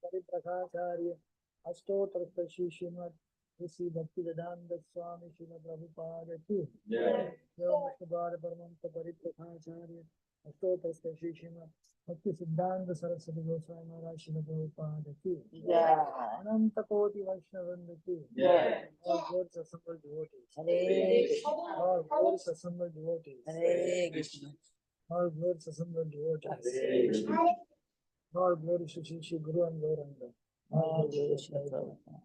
परिप्रकाचार्य अष्टोत्तर श्रीमद ऋषि भक्ति वेदांत स्वामी श्रील प्रभुपाद की एवं परमंत परिप्रकाचार्य अष्टोत्तर श्रीमद भक्ति सिद्धांत सरस्वती गोस्वामी महाराज श्रील प्रभुपाद की अनंत कोटि वैष्णवृंद की और गौर सत्संग devotees और गौर सत्संग devotees और गौर सत्संग devotees और glory to Shri Guru and Gauranga. All glory to Shri Prabhupada.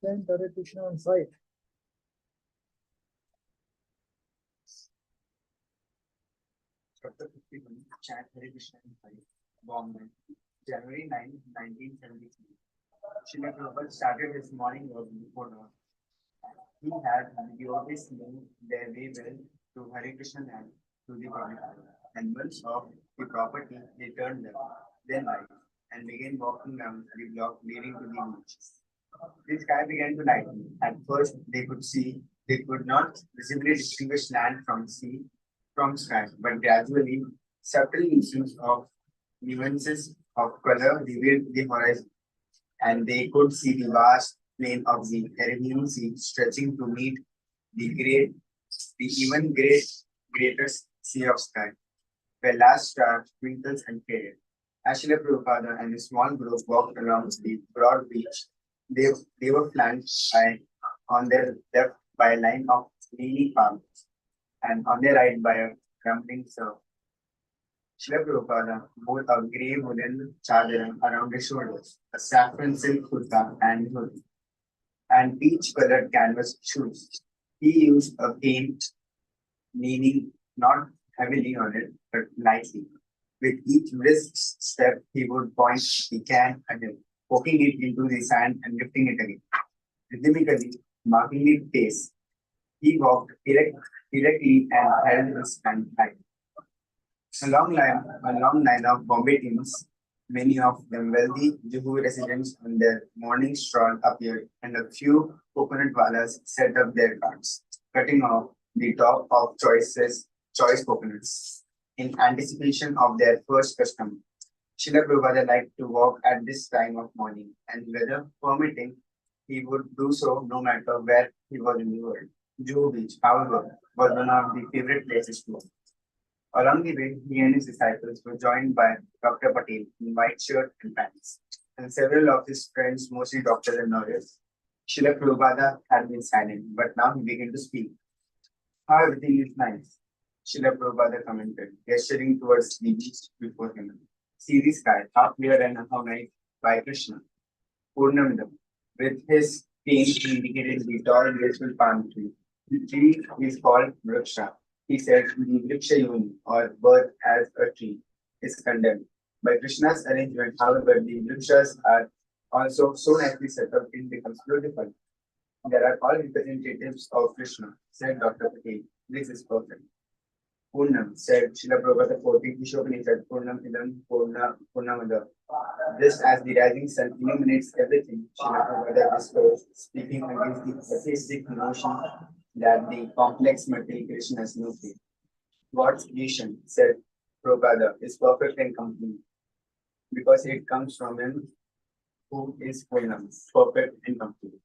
Then Hare Krishna on site. Chapter 51, Chant Hare Krishna in 5, Bombay, January 9, 1973. Srila Prabhupada started his morning work before dawn. He had devotees move their way well to Hare Krishna land to the Prabhupada. And once off the property, they turned left, then right, and began walking down the block leading to the beach. The sky began to lighten. At first, they could not visibly distinguish land from sea from sky, but gradually, subtle nuances of color revealed the horizon, and they could see the vast plain of the Arabian Sea stretching to meet the even greater sea of sky, where last stars twinkles and faded. As Srila Prabhupada and a small group walked along the broad beach, they were flanked on their left by a line of lily palms and on their right by a crumbling surf. Srila Prabhupada wore a grey woolen chadar around his shoulders, a saffron silk kurta and hood, and peach-colored canvas shoes. He used a cane, leaning not heavily on it, but lightly. With each brisk step, he would point the can at him, poking it into the sand and lifting it again. Rhythmically, marking the pace, he walked directly and held his hand high. A long line of Bombay teams, many of them wealthy Juhu residents on their morning stroll appeared, and a few coconut wallas set up their carts, cutting off the top of choice coconuts in anticipation of their first customer. Srila Prabhupada liked to walk at this time of morning, and weather permitting, he would do so no matter where he was in the world. Juhu Beach, however, was one of the favorite places to walk. Along the way, he and his disciples were joined by Dr. Patel in white shirt and pants, and several of his friends, mostly doctors and lawyers. Srila Prabhupada had been silent, but now he began to speak. How everything is nice, Srila Prabhupada commented, gesturing towards the beach before him. See the sky, how clear and how nice by Krishna. Purnamidam, with his cane, he indicated the tall, graceful palm tree. The tree is called Vriksha. He said the Vriksha Yoni, or birth as a tree, is condemned. By Krishna's arrangement, however, the Vrikshas are also so nicely set up, it becomes beautiful. There are all representatives of Krishna, said Dr. Patel. This is perfect. Purnam, said Srila Prabhupada quoting Ishopanishad, Purnam idam Purnamada. Just as the rising sun illuminates everything, Srila Prabhupada disclosed, speaking against the atheistic notion that the complex material Krishna has no faith. God's vision, said Prabhupada, is perfect and complete because it comes from him who is Purnam, perfect and complete.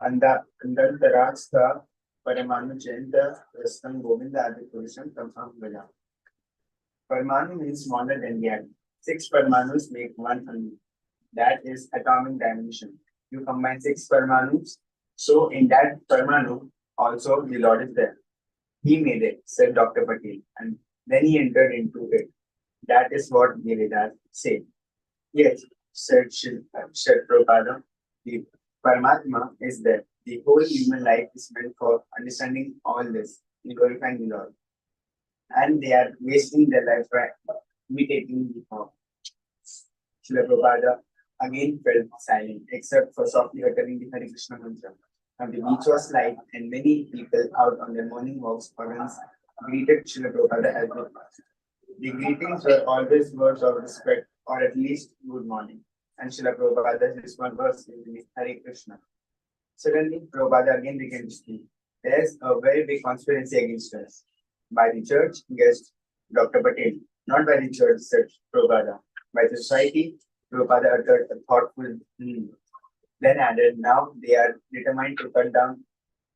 Andantarastha Paramanu Chenta Rastam Govinda Adi Purusam Tamsam Vaja. Parmanu means smaller than the atom. 6 Parmanus make one Anu. That is atomic dimension. You combine 6 Parmanus, so in that Parmanu, also the Lord is there. He made it, said Dr. Patel, and then he entered into it. That is what the Vedas say. Yes, said Prabhupada, the Paramatma is there. The whole human life is meant for understanding all this, in glorifying the Lord. And they are wasting their life by imitating the form. Srila Prabhupada again felt silent, except for softly uttering the Hare Krishna mantra. And the beach was light, and many people out on their morning walks or runs greeted Srila Prabhupada as they passed. The greetings were always words of respect, or at least good morning. And Srila Prabhupada's response was in Hare Krishna. Suddenly, Prabhupada again began to speak. There's a very big conspiracy against us. By the church, guessed Dr. Patel. Not by the church, said Prabhupada. By the society, Prabhupada uttered a thoughtful "Hmm." Then added, now they are determined to cut down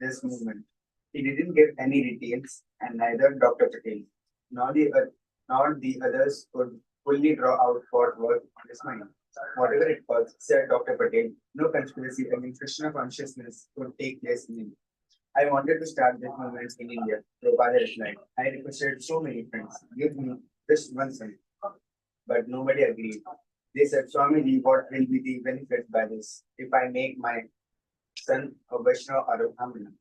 this movement. He didn't give any details, and neither Dr. Patel nor the others could fully draw out what was on his mind. Whatever it was, said Dr. Patel, no conspiracy against Krishna consciousness could take place in India. I wanted to start this movement in India, Prabhupada replied. I requested so many friends, give me just one son. But nobody agreed. They said, Swamiji, what will be the benefit by this if I make my son a Vaishnava or a Brahmana?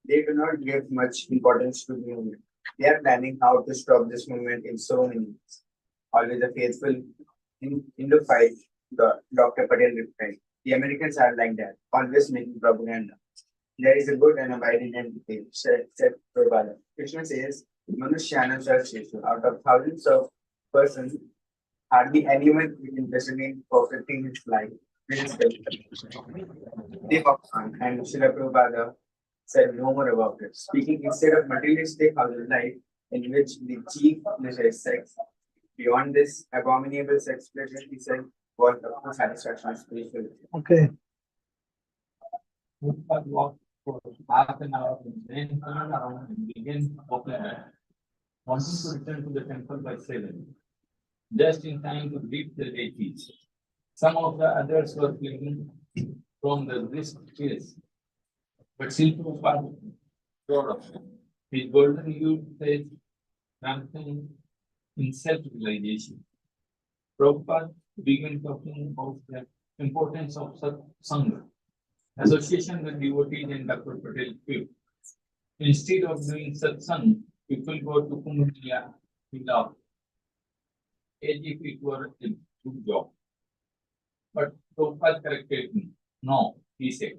They do not give much importance to the movement. They are planning how to stop this movement in so many ways. Always a faithful in the fight, Dr. Patel replied. The Americans are like that, always making propaganda. There is a good and a bad in everything, said Prabhupada. Krishna says, Manushyana Sarvesheshu, out of thousands of persons, hardly anyone is interested in perfecting his life. They walked on, and Srila Prabhupada said no more about it, speaking instead of materialistic house life in which the chief pleasure is sex. Beyond this abominable sex pleasure, he said, was the full satisfaction of spirituality. Okay. Prabhupada walked for half an hour and then turned around and began walking back, wanting to return to the temple by 7, just in time to greet the deities. Some of the others were fleeing from the brisk chase, but Srila Prabhupada proud of him. His golden youth says something in self-realization. Prabhupada began talking about the importance of Sangha, association with devotees and Dr. Patel too. Instead of doing satsang, people go to Kumbh Mela without, as if it were a good job. But Prabhupada corrected me. No, he said,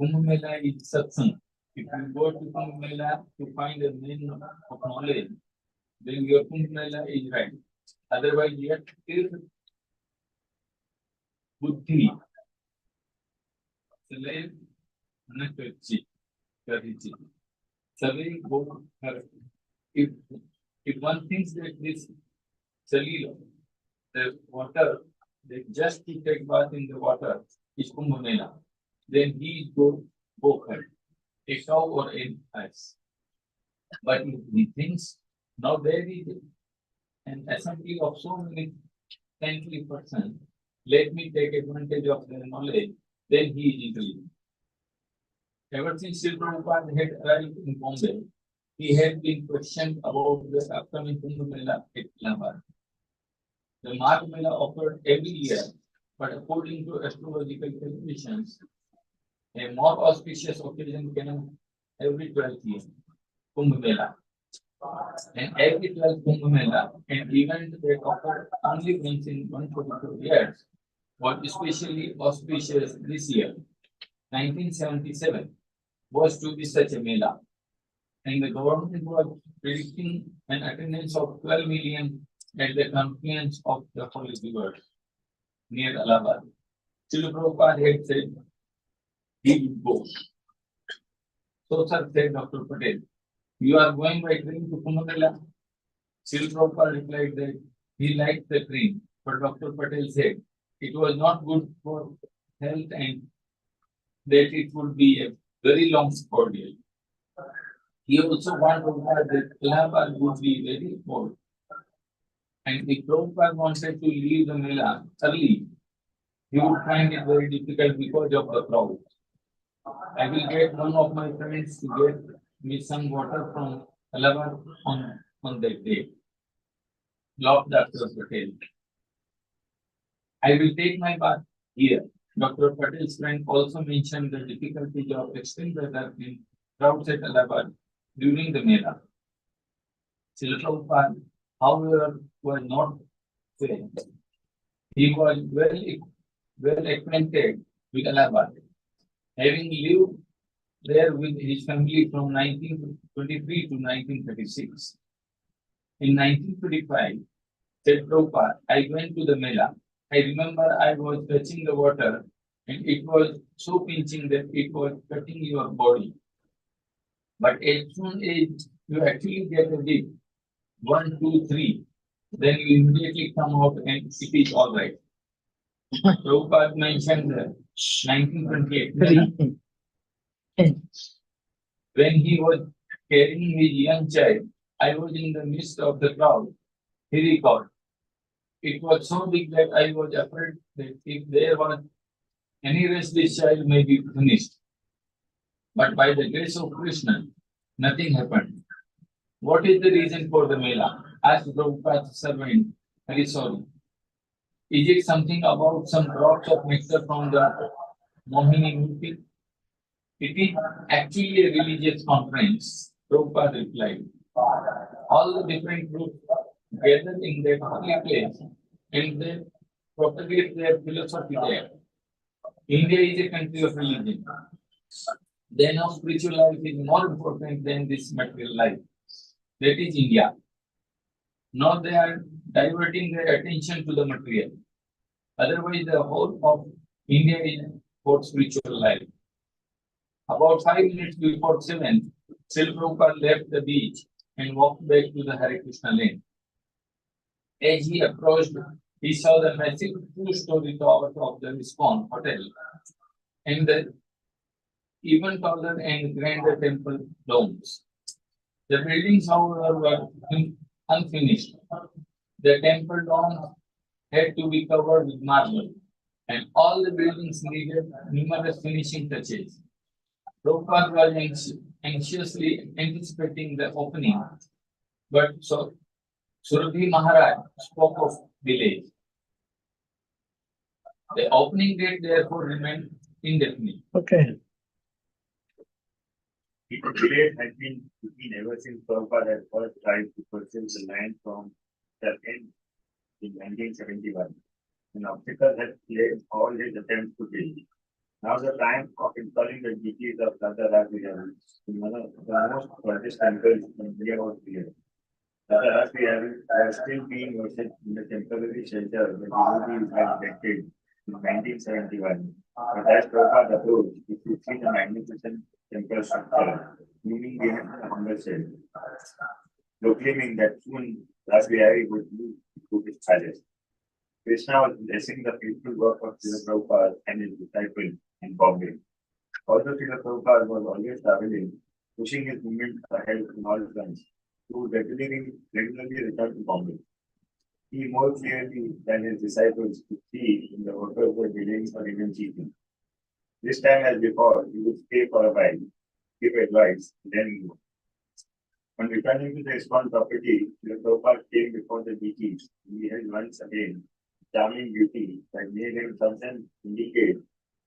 Kumbh Mela is satsang. If you go to Kumbh Mela to find a man of knowledge, then your Kumbh Mela is right. Otherwise, yet still buddhi. Slave Nakachi Karichi. Survey go her. If one thinks that this Salila, the water, they just to take bath in the water is Kumbh Mela, then he go her, a cow or an ass. But if he thinks now there is an assembly of so many saintly persons, let me take advantage of their knowledge, then he is intelligent. Ever since Sri Prabhupada had arrived in Bombay, he had been questioned about the upcoming Kumbh Mela at Allahabad. The Marg Mela occurred every year, but according to astrological calculations, a more auspicious occasion came every 12th year, Kumbh Mela. And every 12th Kumbh Mela, an event that occurred only once in 142 years, was especially auspicious this year. 1977 was to be such a Mela, and the government was predicting an attendance of 12 million at the confluence of the Holy River near Allahabad. Srila Prabhupada had said he would go. So, sir, said Dr. Patel, you are going by train to Kumbh Mela? Srila Prabhupada replied that he liked the train, but Dr. Patel said it was not good for health and that it would be a very long ordeal. He also warned Prabhupada that Allahabad would be very cold. And if Prabhupada wanted to leave the Mela early, he would find it very difficult because of the crowd. I will get one of my friends to get me some water from Allahabad on that day. Lord Dr. Patel. I will take my bath here. Dr. Patel's friend also mentioned the difficulties of extreme weather in crowds at Allahabad during the Mela. Srila Prabhupada, however, was not fair. He was well acquainted with Allahabad, having lived there with his family from 1923 to 1936. In 1925, said Prabhupada, I went to the Mela. I remember I was touching the water and it was so pinching that it was cutting your body. But as soon as you actually get a dip, 1, 2, 3, then you immediately come out and it is all right. Prabhupada mentioned 1928 when he was carrying his young child. I was in the midst of the crowd. He recalled. It was so big that I was afraid that if there was any rest, this child may be finished. But by the grace of Krishna, nothing happened. What is the reason for the Mela? Asked Prabhupada's servant, very sorry. Is it something about some drops of nectar from the Mohini Murti? It is actually a religious conference, Prabhupada replied. All the different groups gathered in that holy place and they propagate their philosophy there. India is a country of religion. Then now spiritual life is more important than this material life. That is India. Now they are diverting their attention to the material. Otherwise, the whole of India is for spiritual life. About 5 minutes before 7, Srila Prabhupada left the beach and walked back to the Hare Krishna lane. As he approached, he saw the massive two-story tower of the ISKCON hotel and the even taller and grander temple domes. The buildings, however, were unfinished. The temple domes had to be covered with marble, and all the buildings needed numerous finishing touches. Prabhupada was anxiously anticipating the opening, but so Surabhi Maharaj spoke of delays. The opening date therefore remained indefinite. Okay. The debate has been ever since Prabhupada had first tried to purchase the land from the end in 1971. An obstacle had delayed all his attempts to build. Now the time of installing the deities of Radha Rajvihari in one of the most gorgeous temples in India was here. Radha Rajvihari was still being worshipped in the temporary shelter the devotees had erected in 1971. But as Prabhupada approached, he could see the magnificent temple structure looming behind the humble shed, proclaiming that soon Rajvihari would move to his palace. Krishna was blessing the faithful work of Srila Prabhupada and his disciples in Bombay. Although Srila Prabhupada was always traveling, pushing his movement ahead in all fronts, he would regularly return to Bombay. He more clearly than his disciples could see when the workers were delaying or even cheating. This time, as before, he would stay for a while, give advice, then move. On returning to the ISKCON property, Srila Prabhupada came before the deities. He held once again charming beauty that made him sometimes indicate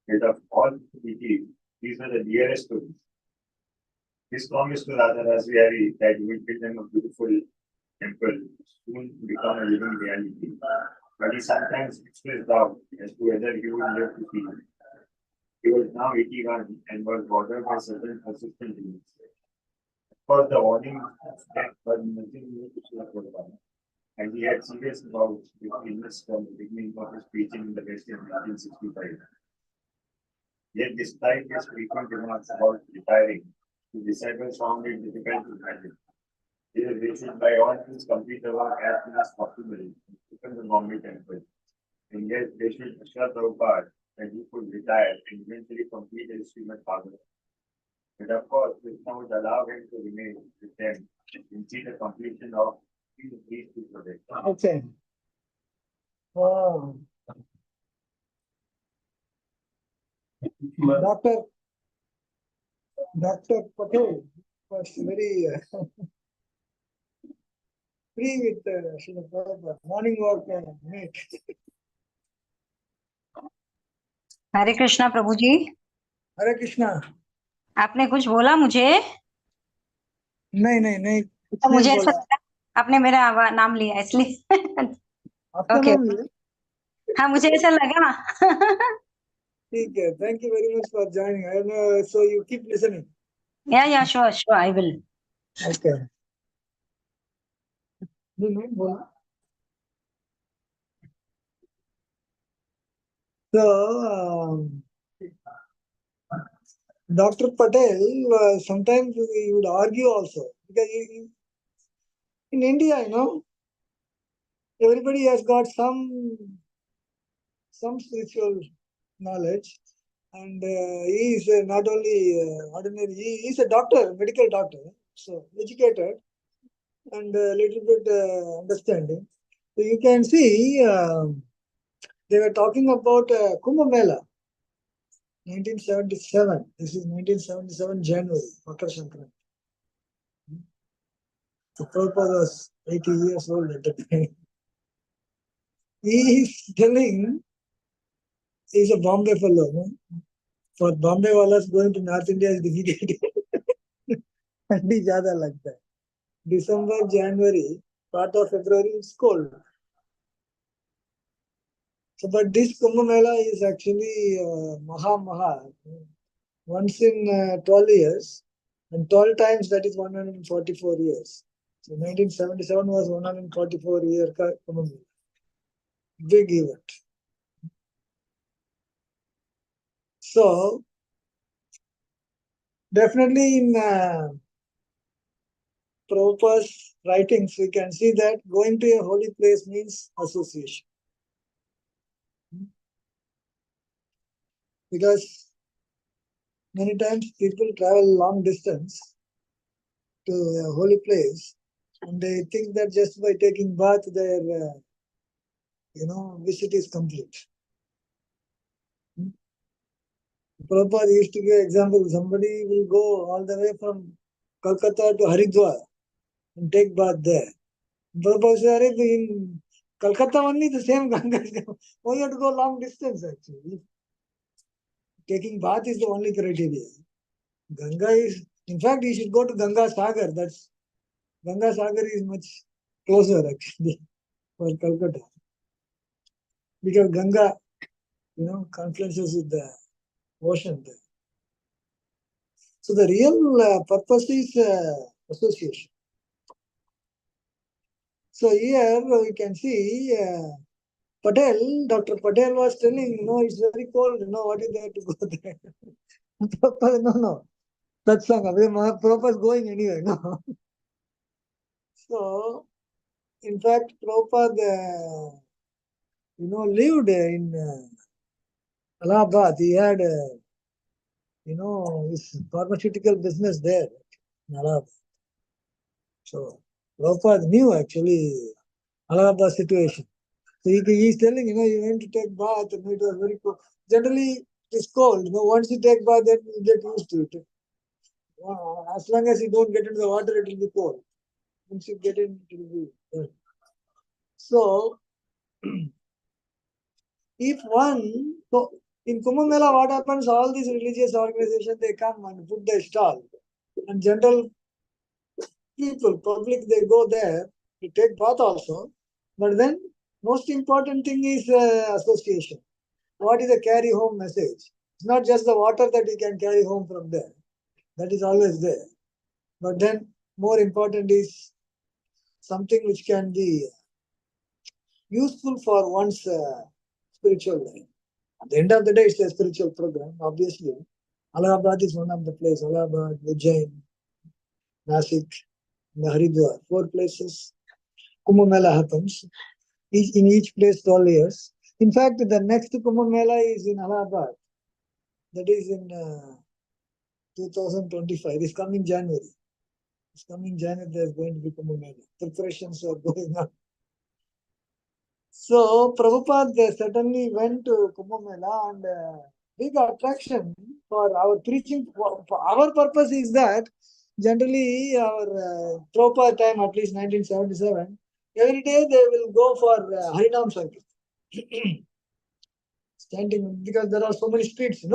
that of all deities, these were the dearest to him. His promise to Radha Rajvihari that he would build them a beautiful temple soon become a living reality. But he sometimes expressed doubt as to whether he would live to see it. He was now 81 and was bothered by certain persistent illness. Of course, the warning was nothing new to Srila Prabhupada, and he had serious doubts with illness from the beginning of his preaching in the West in 1965. Yet, despite his frequent remarks about retiring, his disciples found it difficult to imagine. They should by all means complete the work as soon as possible and open the Bombay temple. And yet, they should assure Prabhupada that he could retire and eventually complete his Srimad Bhagavatam. But of course, Krishna would allow him to remain with them and see the completion of these two projects. Okay. Wow. Dr. Patel was very free with Srila Prabhupada. Morning walk meet. Hare Krishna Prabhu ji. Hare Krishna. आपने कुछ बोला मुझे? नहीं कुछ तो नहीं मुझे ऐसा बोला। लगा आपने मेरा नाम लिया इसलिए। आपका ओके, नाम लिया? हाँ मुझे ऐसा लगा। ठीक है, thank you very much for joining. I know, so you keep listening. या श्योर आई विल। Okay. नहीं बोला। So, Dr. Patel, sometimes he would argue also because in India, everybody has got some spiritual knowledge, and he is not only ordinary, he is a doctor, medical doctor, so educated and a little bit understanding. So you can see they were talking about Kumbh Mela, 1977. This is 1977 January, Makar Sankranti. So Prabhupada was 80 years old at the time. He is telling, he's a Bombay fellow. No? For Bombay wallahs, going to North India is difficult. ठंडी ज्यादा लगता है. December, January, part of February is cold. So, but this Kumbh Mela is actually Maha. Once in 12 years, and 12 times that is 144 years. So 1977 was 144-year Kumbh Mela. Big event. So, definitely in Prabhupada's writings, we can see that going to a holy place means association. Because many times people travel long distance to a holy place and they think that just by taking bath their visit is complete. Prabhupada used to give example, somebody will go all the way from Kolkata to Haridwar and take bath there. Prabhupada said, in Kolkata only the same Ganga is there. Why you have to go long distance actually? Taking bath is the only criteria. Ganga is, in fact, you should go to Ganga Sagar. Ganga Sagar is much closer actually for Calcutta. Because Ganga, confluences with the ocean there. So the real purpose is association. So here we can see Patel, Dr. Patel was telling, it's very cold, what is there to go there? Prabhupada, no. That's song. Prabhupada is going anyway, no. So, in fact, Prabhupada, lived in Allahabad. He had, his pharmaceutical business there in Allahabad. So, Prabhupada knew actually Allahabad situation. So he is telling, you went to take bath and it was very cold. Generally, it is cold. Once you take bath, then you get used to it. As long as you don't get into the water, it will be cold. Once you get in, it will be cold. So, if one, so in Kumbh Mela, what happens? All these religious organizations, they come and put their stall. And general people, public, they go there to take bath also. But then, most important thing is association. What is the carry home message? It's not just the water that you can carry home from there. That is always there. But then, more important is something which can be useful for one's spiritual life. At the end of the day, it's a spiritual program, obviously. Allahabad is one of the places. Allahabad, Ujjain, Nasik, Haridwar, 4 places. Kumbh Mela happens. In each place 12 years. In fact, the next Kumbh Mela is in Allahabad. That is in 2025. This coming January. This coming January, there's going to be Kumbh Mela. Preparations are going on. So, Prabhupada certainly went to Kumbh Mela and big attraction for our preaching. For our purpose is that generally our Prabhupada time, at least 1977, Every day they will go for Harinam Sankirtan. Chanting, because there are so many streets, And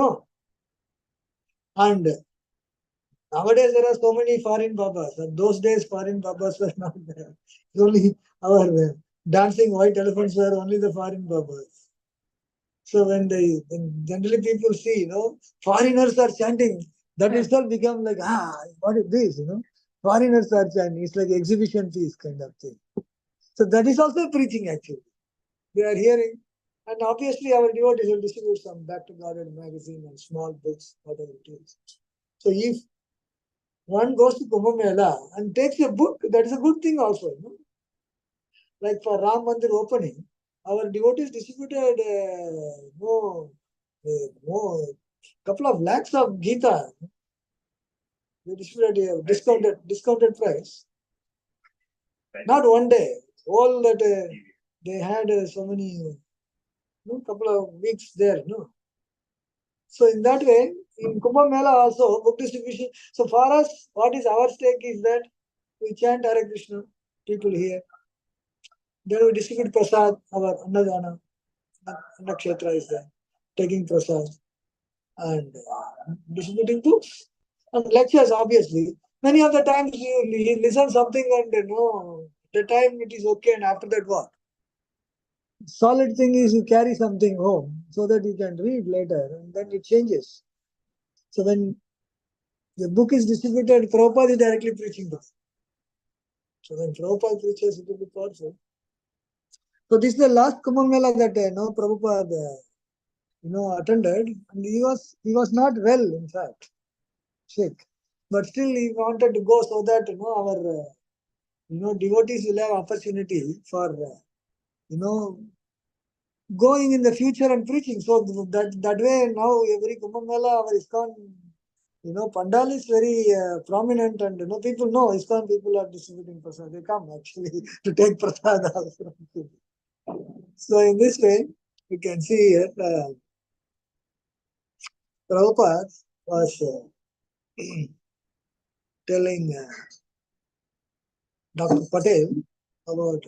nowadays there are so many foreign babas. And those days foreign babas were not there. Only our dancing white elephants were only the foreign babas. So when generally people see, foreigners are chanting, that itself become like, what is this, Foreigners are chanting. It's like exhibition piece kind of thing. So that is also preaching actually. They are hearing. And obviously our devotees will distribute some Back to Garden magazine and small books, whatever it is. So if one goes to Kumbh Mela and takes a book, that is a good thing also. Like for Ram Mandir opening, our devotees distributed couple of lakhs of Gita. They distributed a discounted price. Not one day. All that they had so many, couple of weeks there. So in that way, in Kumbh Mela also book distribution. So for us, what is our stake is that we chant Hare Krishna, people here. Then we distribute prasad, our Annadana, Nakshetra is there, taking prasad and distributing books and lectures, obviously. Many of the times you listen something and the time it is okay, and after that what? Solid thing is you carry something home so that you can read later and then it changes. So when the book is distributed, Prabhupada is directly preaching this. So when Prabhupada preaches, it will be powerful. So this is the last Kumbh Mela that Prabhupada attended, and he was not well, in fact, sick. But still he wanted to go so that our devotees will have opportunity for going in the future and preaching. So that way now every Kumbh Mela, our ISKCON, Pandal is very prominent, and people know ISKCON people are distributing prasad. They come actually to take prasad also. So in this way, you can see here, Prabhupada was telling Dr. Patel about,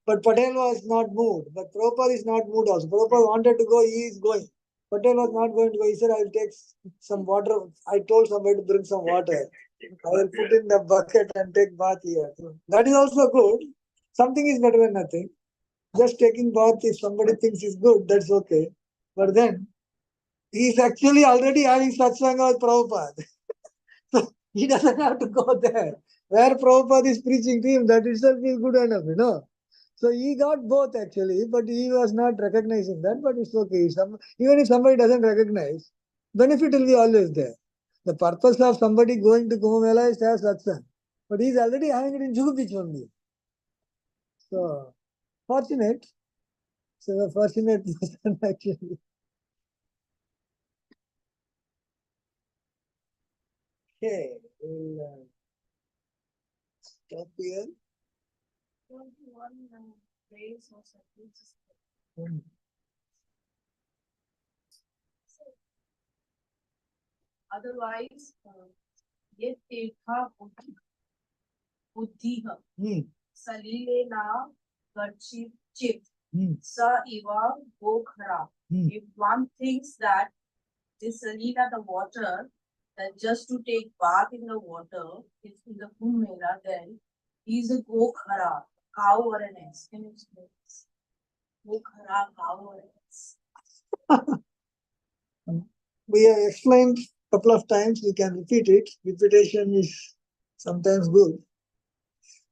but Patel was not moved. But Prabhupada is not moved also. Prabhupada wanted to go, he is going. Patel was not going to go. He said, I will take some water. I told somebody to bring some water. I will put in the bucket and take bath here. So that is also good. Something is better than nothing. Just taking bath, if somebody thinks is good, that's okay. But then, he is actually already having satsanga with Prabhupada. So he doesn't have to go there. Where Prabhupada is preaching to him, that itself is good enough. So he got both actually, but he was not recognizing that, but it's okay. Even if somebody doesn't recognize, benefit will be always there. The purpose of somebody going to Kumbh Mela is to have satsang. But he's already having it in Juhu Beach only. So, fortunate. So, a fortunate person actually. Okay, we'll stop here. Otherwise, ये तीर्था बुद्धि सलीले ना गर्चित चित sa iva gokhara. If one thinks that this salila, the water, that just to take bath in the water is in the Kumbh Mela, then he is a gokhara, cow or an ass. Can you explain this? Gokhara, cow or an ass. We have explained a couple of times, we can repeat it. Repetition is sometimes good.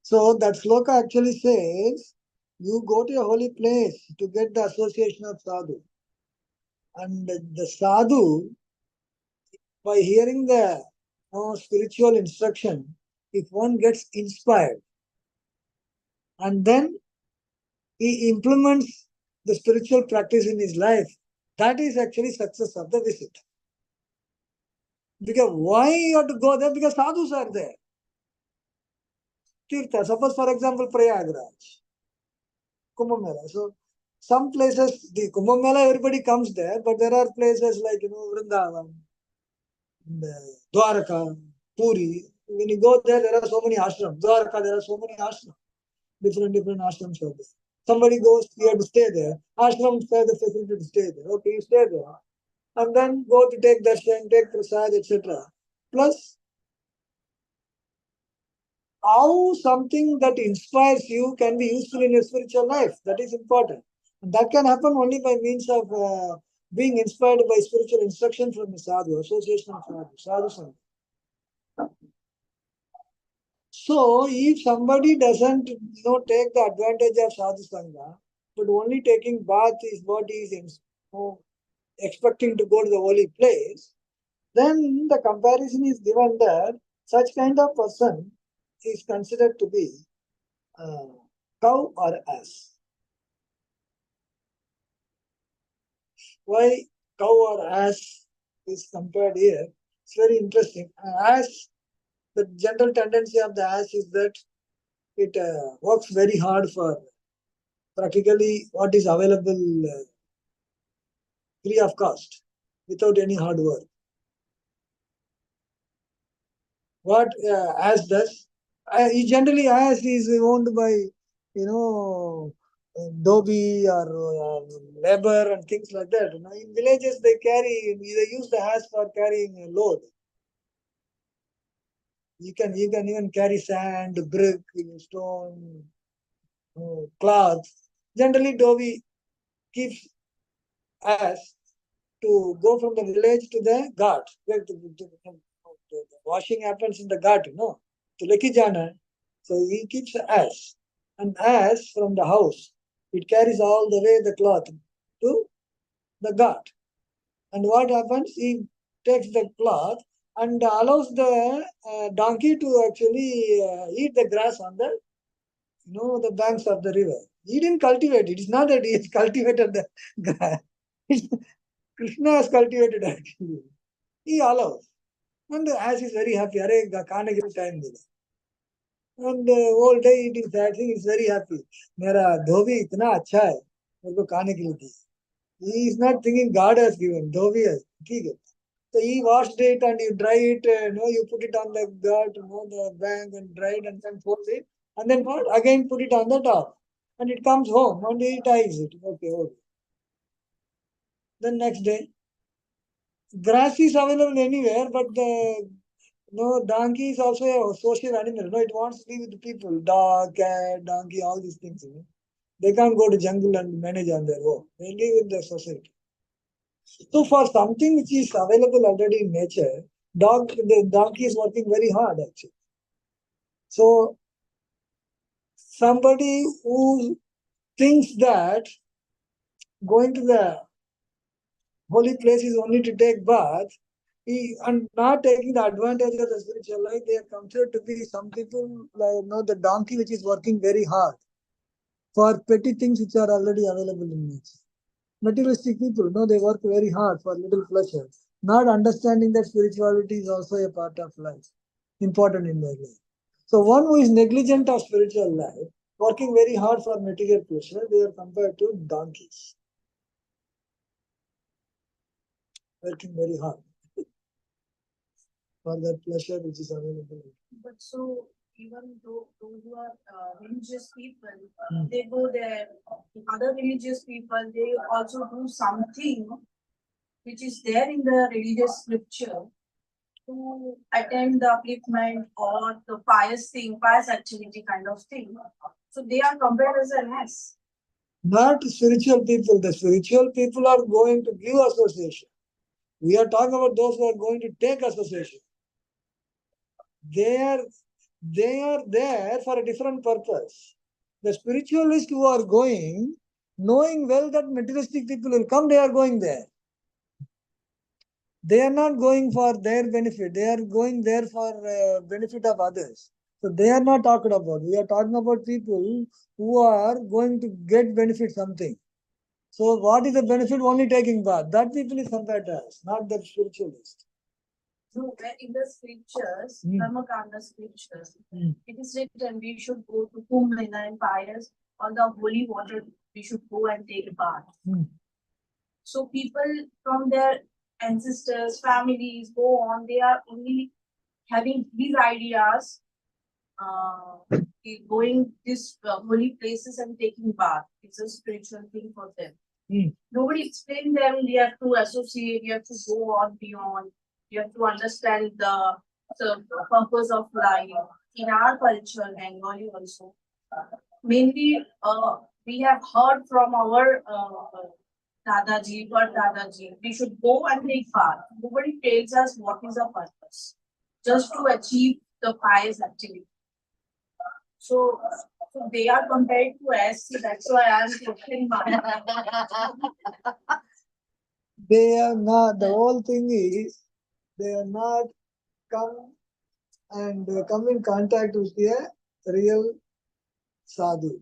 So that sloka actually says, you go to a holy place to get the association of sadhu. And the sadhu, by hearing the spiritual instruction, if one gets inspired, and then he implements the spiritual practice in his life, that is actually success of the visit. Because why you have to go there? Because sadhus are there. Tirtha, suppose for example Prayagraj, Kumbh Mela. So some places, the Kumbh Mela, everybody comes there, but there are places like Vrindavan, Dwarka, Puri. When you go there, there are so many ashrams. Dwarka, there are so many ashrams. different ashrams are there. Somebody goes here to stay there. Ashrams have the facility to stay there. Okay, you stay there. And then go to take darshan, take prasad, etc. Plus, how something that inspires you can be useful in your spiritual life. That is important. And that can happen only by means of being inspired by spiritual instruction from the sadhu, association of sadhu sangha. So, if somebody doesn't take the advantage of sadhu sangha, but only taking bath is what he is expecting to go to the holy place, then the comparison is given that such kind of person is considered to be cow or ass. Why cow or ass is compared here? It's very interesting. Ass, the general tendency of the ass is that it works very hard for practically what is available free of cost, without any hard work. What ass does, generally ass is owned by, Dhobi or labor and things like that. In villages they use the ass for carrying a load. You can even carry sand, brick, stone, cloth. Generally, Dhobi keeps ass to go from the village to the ghat. The washing happens in the ghat, to Lekhi Jana. So he keeps ass. And ass from the house, it carries all the way the cloth to the ghat. And what happens? He takes the cloth and allows the donkey to actually eat the grass on the banks of the river. He didn't cultivate it. It's not that he has cultivated the grass. Krishna has cultivated actually. He allows. And as is very happy. Arey Kanagiri time mila. And all day eating that thing is very happy. Mera dhobi itna acha hai. Mereko खाने के लिए दी. He is not thinking God has given. Dhobi has. ठीक है. So he washed it and you dry it. You put it on the gut, the bank and dry it and then fold it. And then what? Again put it on the top. And it comes home and he ties it. Okay. Then next day, grass is available anywhere, but the donkey is also a social animal. It wants to be with the people. Dog, cat, donkey, all these things. They can't go to jungle and manage on their own. They live in the society. So for something which is available already in nature, the donkey is working very hard actually. So somebody who thinks that going to the holy place is only to take bath, and not taking the advantage of the spiritual life, they are considered to be some people like the donkey which is working very hard for petty things which are already available in nature. Materialistic people, they work very hard for little pleasure, not understanding that spirituality is also a part of life, important in their life. So one who is negligent of spiritual life, working very hard for material pleasure, they are compared to donkeys. Working very hard for that pleasure which is available. But so even though those who are religious people, they go there. Other religious people, they also do something which is there in the religious scripture to attend the upliftment or the pious activity kind of thing. So they are compared as a race. Not spiritual people. The spiritual people are going to give association. We are talking about those who are going to take association. They are there for a different purpose. The spiritualists who are going, knowing well that materialistic people will come, they are going there. They are not going for their benefit. They are going there for benefit of others. So they are not talked about. We are talking about people who are going to get benefit something. So what is the benefit? Only taking bath. That people is compared to us, not the spiritualist. So in the scriptures, Karmakanda scriptures, it is written we should go to Kumbh Mela and pious on the holy water. We should go and take a bath. So people from their ancestors, families go on. They are only having these ideas going these holy places and taking bath. It's a spiritual thing for them. Nobody explained them. You have to associate. You have to go on beyond. You have to understand the purpose of life in our culture, Bengali also. Mainly, we have heard from our Dadaji, but Dadaji, we should go and take part. Nobody tells us what is the purpose, just to achieve the pious activity. So, so they are compared to us, so that's why I am questioning my. They are not, the whole thing is, they are not come and come in contact with a real sadhu.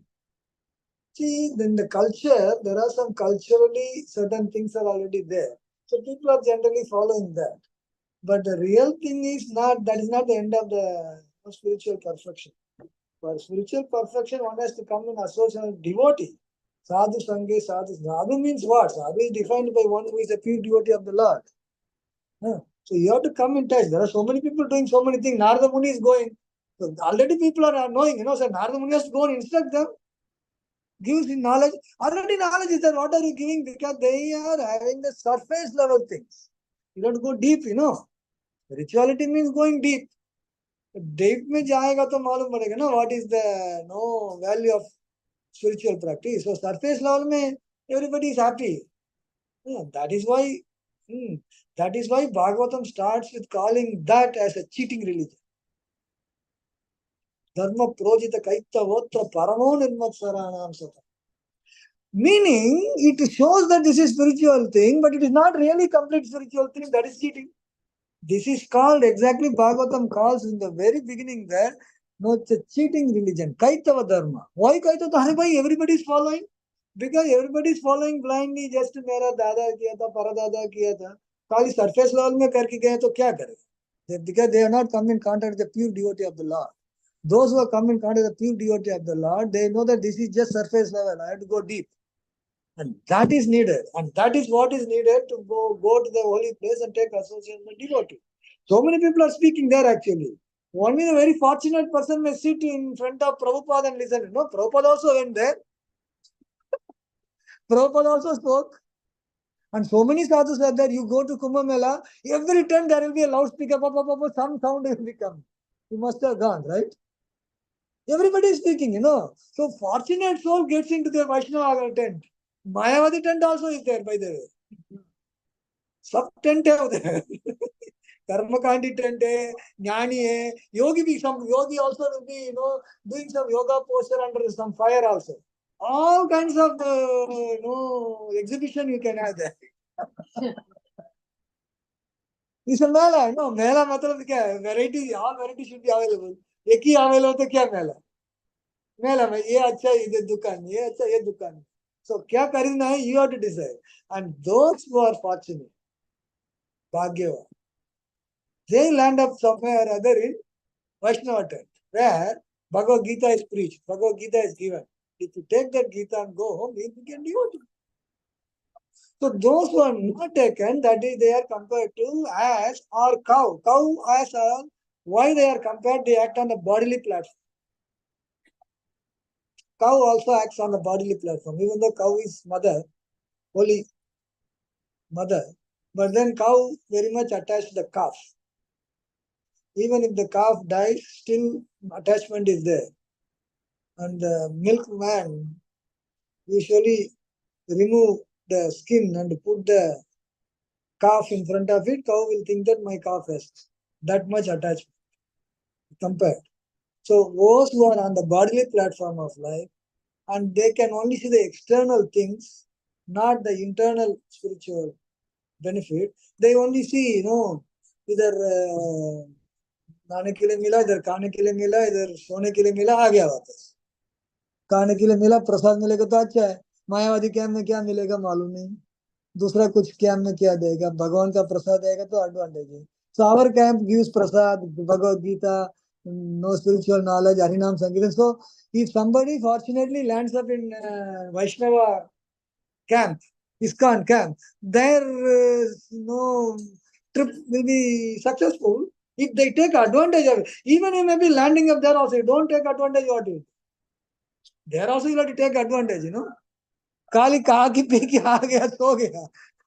See, in the culture, there are some culturally certain things are already there. So people are generally following that. But the real thing is not, that is not the end of the spiritual perfection. For spiritual perfection, one has to come in association with devotee. Sadhu Sange, Sadhu. Sadhu means what? Sadhu is defined by one who is a pure devotee of the Lord. So you have to come in touch. There are so many people doing so many things. Narada Muni is going. So already people are knowing, so Narada Muni has to go and instruct them. Gives knowledge. Already knowledge is there. What are you giving? Because they are having the surface level things. You don't go deep, Spirituality means going deep. Deep में जाएगा तो मालूम पड़ेगा ना what is the value of spiritual practice. So surface level में everybody is happy. That is why Bhagavatam starts with calling that as a cheating religion. Dharma projita kaita votra paramo nirmatsaranam sata. Meaning, it shows that this is spiritual thing, but it is not really complete spiritual thing. That is cheating. This is called exactly Bhagavatam calls in the very beginning there. No, it's a cheating religion. Kaitava dharma. Why Kaitava dharma? Everybody is following. Because everybody is following blindly. Just मेरा दादा किया था, परदादा किया था. खाली surface level में करके गए तो क्या करें? Because they are not come in contact with the pure devotee of the Lord. Those who are come in contact with the pure devotee of the Lord, they know that this is just surface level. I have to go deep. And that is needed. And that is what is needed to go to the holy place and take association with devotee. So many people are speaking there actually. Only the very fortunate person may sit in front of Prabhupada and listen. No, Prabhupada also went there. Prabhupada also spoke. And so many sadhus said that you go to Kumbh Mela, every time there will be a loudspeaker, some sound will become. You must have gone, right? Everybody is speaking, So fortunate soul gets into the Vaishnava tent. Mayavadi tent also is there, by the way. Sub tent है there. Karmakandi tent है, Jnani है, Yogi also will be, doing some yoga posture under some fire also. All kinds of, exhibition you can have there. It's a mela, mela मतलब क्या है? Variety, all variety should be available. एक ही available तो क्या मेला? मेला में ये अच्छा ये दुकान, ये अच्छा ये दुकान. So क्या खरीदना है? You have to decide. And those who are fortunate, भाग्यवान, they land up somewhere or other in Vaishnava tent, where Bhagavad Gita is preached, Bhagavad Gita is given. If you take that Gita and go home, you can devote it. So those who are not taken, that is, they are compared to as or cow. Cow as or why they are compared? They act on the bodily platform. Cow also acts on the bodily platform, even though cow is mother, holy mother. But then cow very much attached to the calf. Even if the calf dies, still attachment is there. And the milkman usually remove the skin and put the calf in front of it. Cow will think that my calf has that much attachment compared. So those who are on the bodily platform of life, and they can only see the external things, not the internal spiritual benefit. They only see, इधर खाने के लिए मिला, इधर खाने के लिए मिला, इधर सोने के लिए मिला, आ गया वापस. खाने के लिए मिला, प्रसाद मिलेगा तो अच्छा है. मायावादी कैंप में क्या मिलेगा मालूम नहीं. दूसरा कुछ कैंप में क्या देगा, भगवान का प्रसाद देगा तो एडवांटेज है. So our camp gives prasad, Bhagavad Gita, no spiritual knowledge, Harinam Sankirtan. So if somebody fortunately lands up in Vaishnava camp, ISKCON camp, their trip will be successful. If they take advantage of it, even you may be landing up there also, you don't take advantage of it. There also you have to take advantage, you know. खाली कहा कि P के आ गया सो गया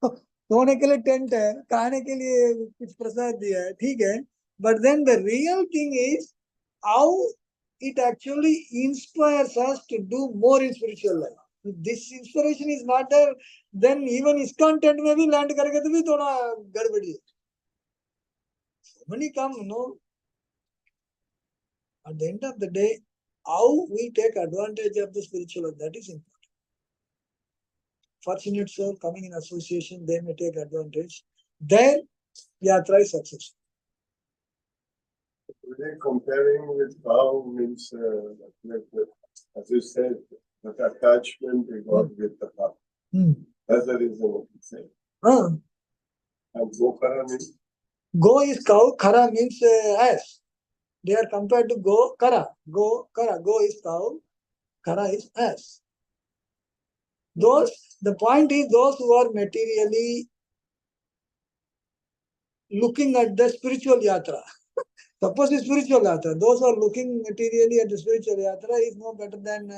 सोने के लिए tent है खाने के लिए कुछ प्रसाद दिया है ठीक है but then the real thing is how it actually inspires us to do more in spiritual life. If this inspiration is not there, then even ISKCON tent में भी land करेंगे तो भी थोड़ा गड़बड़ी है. So many come, you know. At the end of the day, how we take advantage of the spiritual life, that is important. Fortunate soul coming in association, they may take advantage. Then yatra is successful. Today comparing with cow means, as you said, that attachment we got with the cow. That's the reason what you say. And Gokara means? Go is cow, Khara means ass. They are compared to go, Kara. Go, Kara. Go is cow, Khara is ass. The point is those who are materially looking at the spiritual yatra. Suppose the spiritual yatra, those who are looking materially at the spiritual yatra is no better than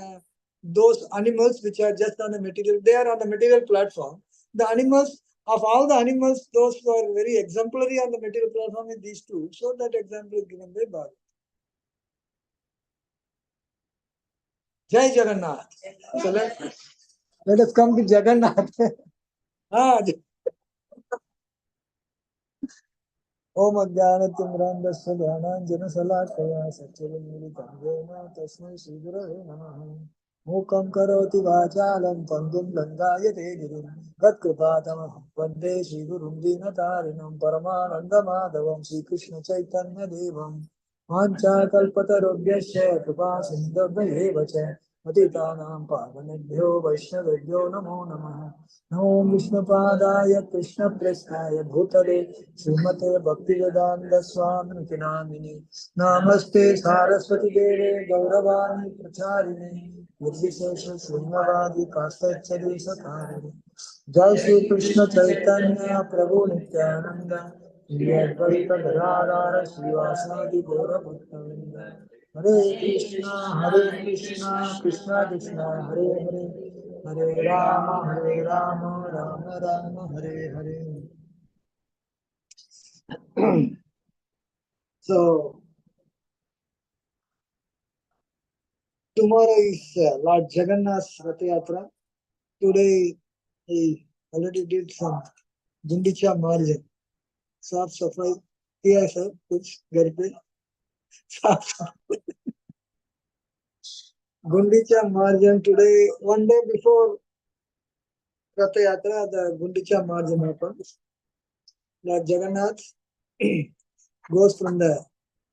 those animals which are just on the material. They are on the material platform. The animals, of all the animals, those who are very exemplary on the material platform is these two. So that example is given by Bhagavad. Jai Jagannath. So let us come to Jagannath. Om Ajnanatimrandasya Jnananjana Salakaya Satchidanmilitam Jena Tasmai Shri Gurave Namaha. Mukam Karoti Vachalam Pangum Langayate Girim Tatkripatamaham Vande Shri Gurum Dinatarinam Paramananda Madhavam Shri Krishna Chaitanya Devam Mancha Kalpatarubhyasya Kripa Sindhavya Cha Patitanam Pavanebhyo Vaishnavebhyo Namo Namaha. Namo Vishnupadaya Krishna Prestaya Bhutale Srimate Bhaktivedanta Swami Namini Namaste Saraswati Deve Gauravani Pracharini Nirvishesha Srimavadi Kastachari Sakari Jai Shri Krishna Chaitanya Prabhu Nityananda Shri Advaita Gadadhara Srivasadi Gaura Bhattavinda Hare Krishna, Krishna Krishna, Hare Hare, Hare Rama, Rama Rama, Hare Hare. So, tomorrow is Lord Jagannath's Rath Yatra. Today, he already did some Gundicha Marjan. Saaf Safai किया है सब कुछ घर पे साफ Gundicha Marjan today, one day before Rath Yatra, the Gundicha Marjan happens. Lord Jagannath goes from the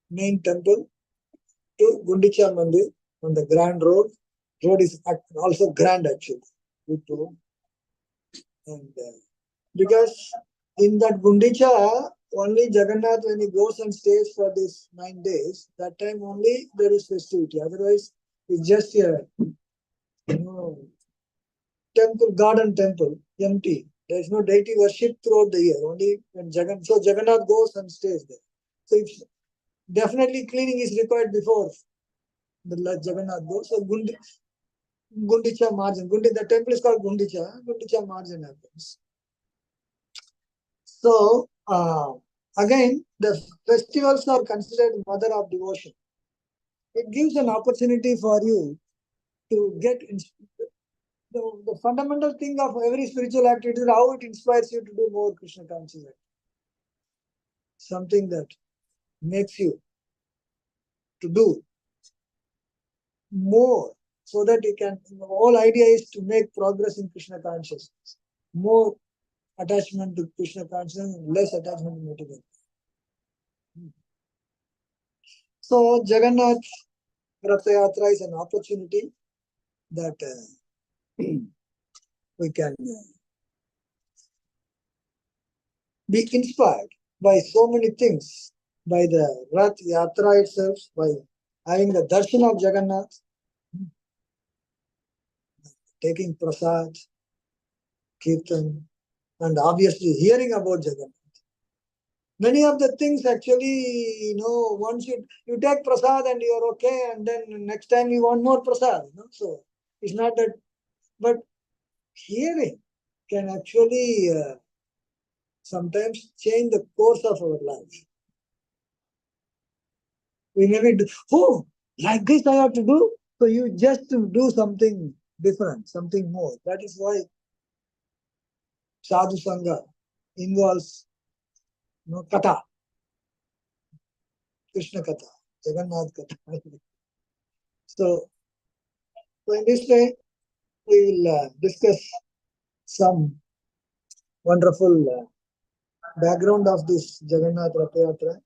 main temple to Gundicha Mandir on the grand road. Road is also grand actually. And because in that Gundicha, only Jagannath, when he goes and stays for these 9 days, that time only there is festivity. Otherwise, it's just a temple, garden temple, empty. There is no deity worship throughout the year. Only when Jagannath goes and stays there. So if definitely cleaning is required before the Jagannath goes. So Gundicha Marjan. The temple is called Gundicha. Gundicha Marjan happens. So again, the festivals are considered mother of devotion. It gives an opportunity for you to get the fundamental thing of every spiritual activity is how it inspires you to do more Krishna conscious activity. Something that makes you to do more so that you can, the whole idea is to make progress in Krishna consciousness. More attachment to Krishna consciousness and less attachment to material. So Jagannath Rath Yatra is an opportunity that we can be inspired by so many things, by the Rath Yatra itself, by having the darshan of Jagannath, taking prasad, kirtan, and obviously hearing about Jagannath. Many of the things actually, once you take prasad and you're okay, and then next time you want more prasad, so it's not that, but hearing can actually sometimes change the course of our life. We maybe do, oh, like this I have to do. So you just do something different, something more. That is why sadhu sangha involves katha, Krishna katha, Jagannath katha. So in this way, we will discuss some wonderful background of this Jagannath Ratha Yatra.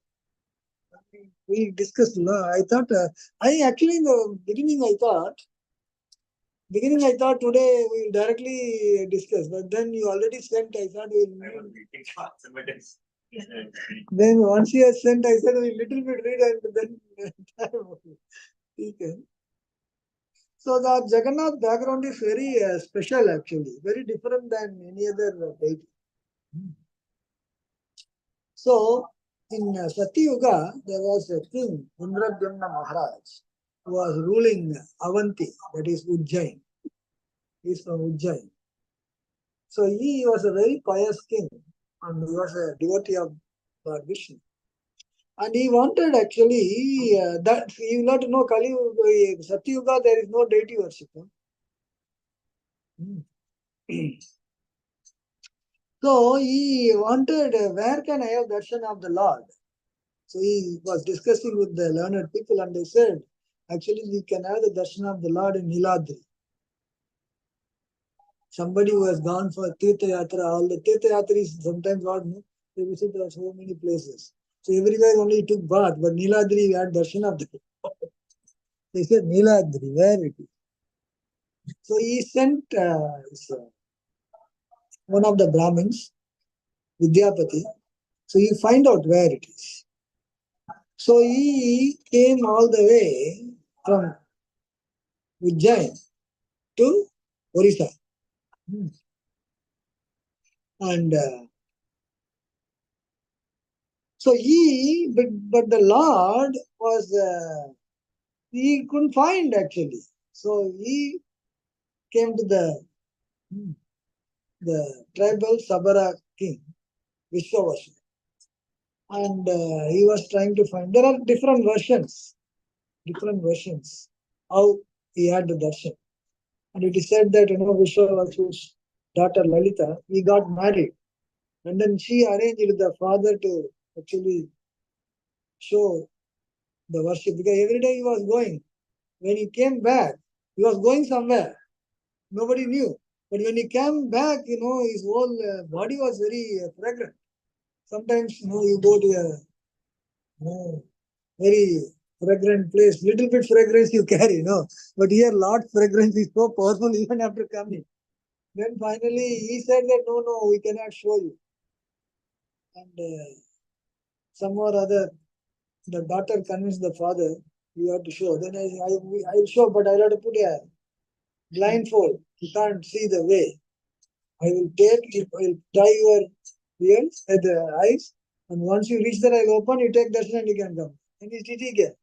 We discussed, I thought, I actually in the beginning I thought today we will directly discuss, but then you already sent, I thought we will. Then once you have sent, I said we little bit read and then okay. So the Jagannath background is very special actually, very different than any other deity. So in Satyuga, there was a king, Indradyumna Maharaj, who was ruling Avanti, that is Ujjain. He is from Ujjain. So he was a very pious king and he was a devotee of Lord Vishnu. And he wanted actually that you will not know Kali Satyuga, there is no deity worship. So he wanted where can I have darshan of the Lord? So he was discussing with the learned people and they said, actually we can have the darshan of the Lord in Niladri. Somebody who has gone for Tirtha Yatra, all the Tirtha Yatra is sometimes what, they visit so many places. So everywhere only he took bath, but Niladri we had darshan of the Lord. They said Niladri, where it is. So he sent one of the Brahmins, Vidyapati, so he find out where it is. So he came all the way from Ujjain to Orissa. And so but the Lord was, he couldn't find actually. So he came to the tribal Sabara king, Vishwavasu. And he was trying to find, there are different versions how he had the darshan. And it is said that, Vishwavasu's daughter Lalita, he got married. And then she arranged the father to actually show the worship because every day he was going. When he came back, he was going somewhere. Nobody knew. But when he came back, his whole body was very fragrant. Sometimes, you go to a very fragrant place, little bit fragrance you carry, But here, lot fragrance is so powerful even after coming. Then finally, he said that, no, we cannot show you. And some or other, the daughter convinced the father, you have to show. Then I will show, but I'll have to put a blindfold. You can't see the way. I will tie your ears at the eyes, and once you reach there, I'll open, you take darshan and you can come. And it's easy.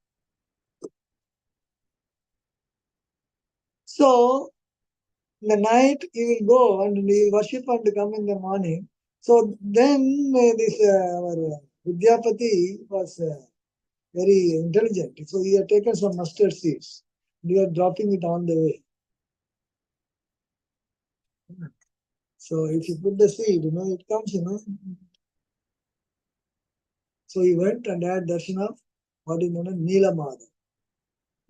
So, in the night, he will go and he will worship and come in the morning. So then this our Vidyapati was very intelligent. So he had taken some mustard seeds. We are dropping it on the way. So if you put the seed, it comes, So he went and had darshan of what is known as Neela Madhav,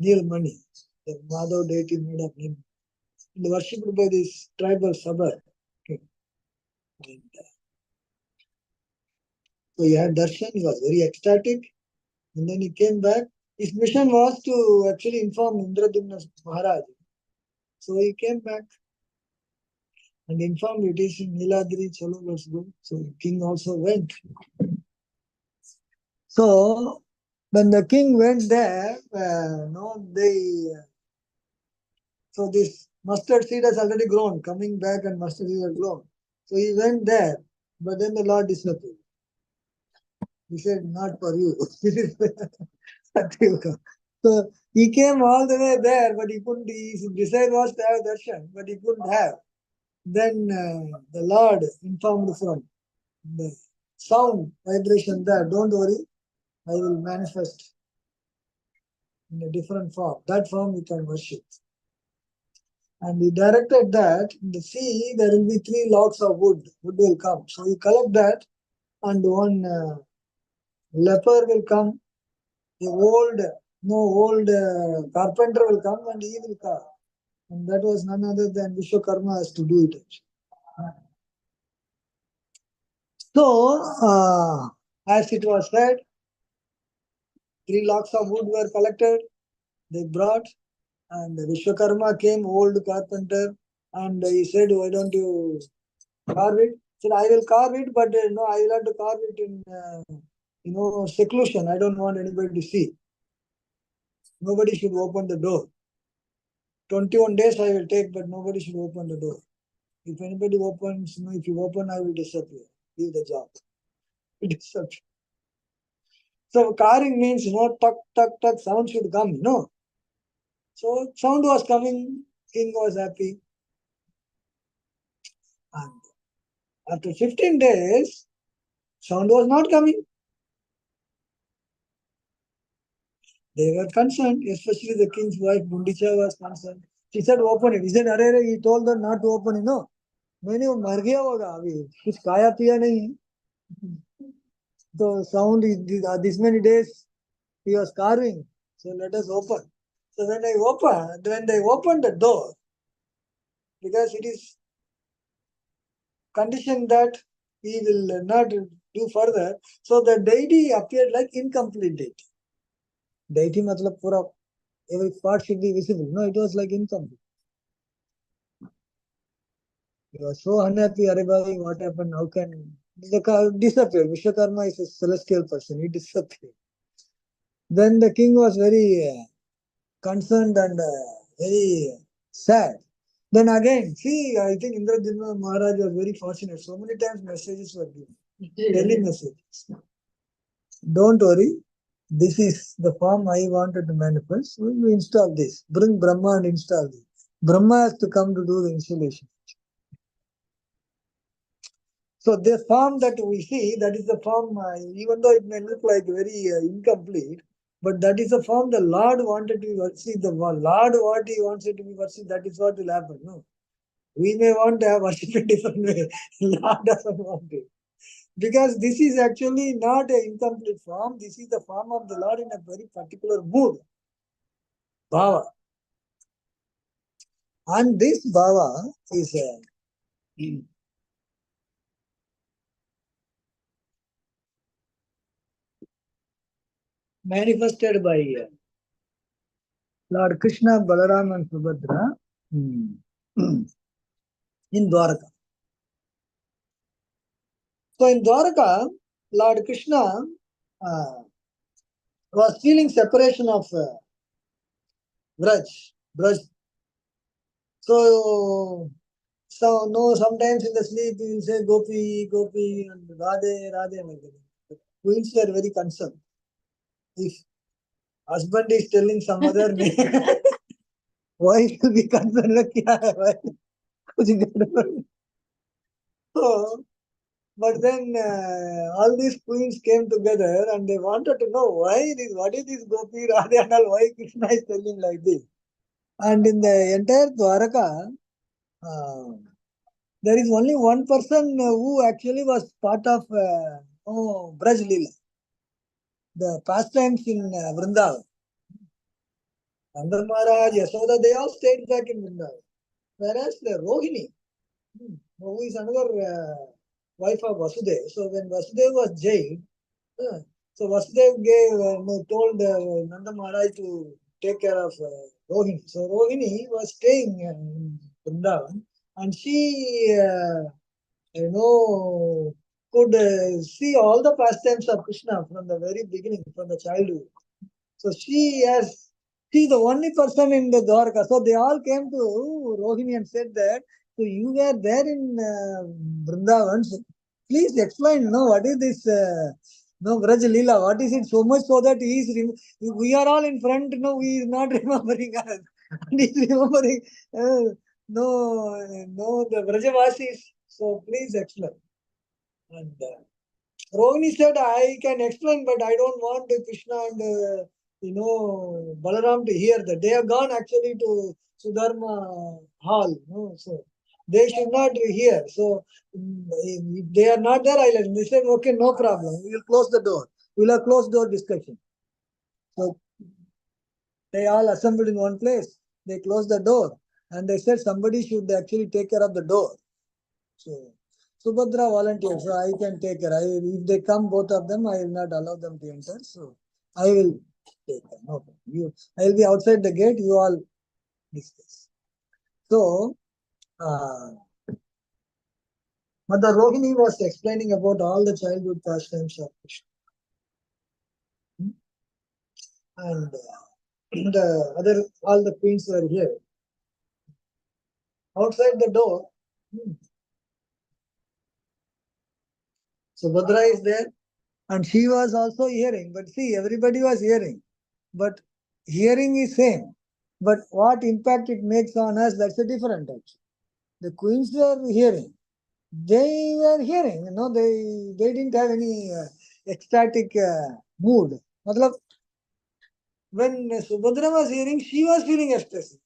Neelmani, the Madhav deity made of Neem. Worshipped by this tribal Sabar. Okay. And, so he had darshan, he was very ecstatic, and then he came back. His mission was to actually inform Indradyumna Maharaj. So he came back and informed it is in Niladri, chalo, let's go. So the king also went. So when the king went there, so this mustard seed has already grown, coming back and mustard seed has grown. So he went there, but then the Lord disappeared. He said, not for you. This is Satyuga. So he came all the way there, but he couldn't. His desire was to have darshan, but he couldn't have. Then the Lord informed from the sound vibration there, don't worry, I will manifest in a different form. That form you can worship. And he directed that in the sea there will be 3 logs of wood. Wood will come. So you collect that, and one leper will come. The old carpenter will come, and he will carve. And that was none other than Vishwakarma has to do it. So, as it was said, 3 logs of wood were collected. They brought, and Vishwakarma came, old carpenter, and he said, why don't you carve it? He said, I will carve it, but no, I will have to carve it in, seclusion. I don't want anybody to see. Nobody should open the door. 21 days I will take, but nobody should open the door. If anybody opens, if you open, I will disappear. Leave the job. Disappear. So carving means, tuck, tuck, tuck, sound should come, So sound was coming, king was happy. And after 15 days, sound was not coming. They were concerned, especially the king's wife, Gundicha, was concerned. She said, open it. He said, Arre, he told her not to open it. No. मैंने वो मर गया होगा अभी कुछ खाया पिया नहीं so sound is this many days he was carving, so let us open. So when they opened the door, because it is conditioned that he will not do further, so the deity appeared like incomplete deity. Deity matlab pura every part should be visible. No, it was like incomplete. He was so unhappy, Aribhai, what happened? How can disappear? Vishwakarma is a celestial person, he disappeared. Then the king was very concerned and very sad. Then again, see, I think Indrajit Maharaj was very fortunate. So many times messages were given, messages. Don't worry, this is the form I wanted to manifest. So you install this. Bring Brahma and install this. Brahma has to come to do the installation. So the form that we see, that is the form, even though it may look like very incomplete, but that is the form the Lord wanted to be worshipped. The Lord, what he wants it to be worshipped, that is what will happen. No? We may want to have worship in different way. Lord doesn't want it. Because this is actually not an incomplete form. This is the form of the Lord in a very particular mood. Bhava. And this bhava is manifested by Lord Krishna, Balaram and Subhadra in Dwaraka. So in Dwaraka, Lord Krishna was feeling separation of Braj. So sometimes in the sleep he will say Gopi, Gopi and Radhe, Radhe like that. Queens were very concerned. If husband is telling some other name, wife will be concerned like kya hai, so, but then all these queens came together and they wanted to know what is this Gopi, Radhe and all, why Krishna is telling like this. And in the entire Dwaraka, there is only one person who actually was part of Braj Leela, the pastimes in Vrindavan. Nanda Maharaj, Yasoda, they all stayed back in Vrindavan. Whereas the Rohini, who is another wife of Vasudeva. So when Vasudeva was jailed, so Vasudeva told Nanda Maharaj to take care of Rohini. So Rohini was staying in Vrindavan, and she, could see all the pastimes of Krishna from the very beginning, from the childhood. So she's the only person in the Dwarka. So they all came to Rohini and said that, so you were there in Vrindavan. So please explain, what is this No, Braj Leela, what is it? So much so that we are all in front, no, he is not remembering us. And he is remembering, no, the Brajavasis. So please explain. And Rohini said, I can explain, but I don't want Krishna and, Balaram to hear that. They have gone actually to Sudharma hall. No? So they should not hear. So if they are not there, I'll listen. They said, okay, no problem. We will close the door. We will have closed door discussion. So they all assembled in one place. They closed the door. And they said somebody should actually take care of the door. So Subhadra volunteered, so I can take care. If they come, both of them, I will not allow them to enter. So I will take care. No problem. I will be outside the gate. You all discuss. So Mother Rohini was explaining about all the childhood pastimes of Krishna. And all the queens were here. Outside the door, Subhadra is there. And she was also hearing. But see, everybody was hearing. But hearing is same. But what impact it makes on us, that's a different actually. The queens were hearing. They were hearing, they didn't have any ecstatic mood. Matlab, when Subhadra was hearing, she was feeling ecstasy.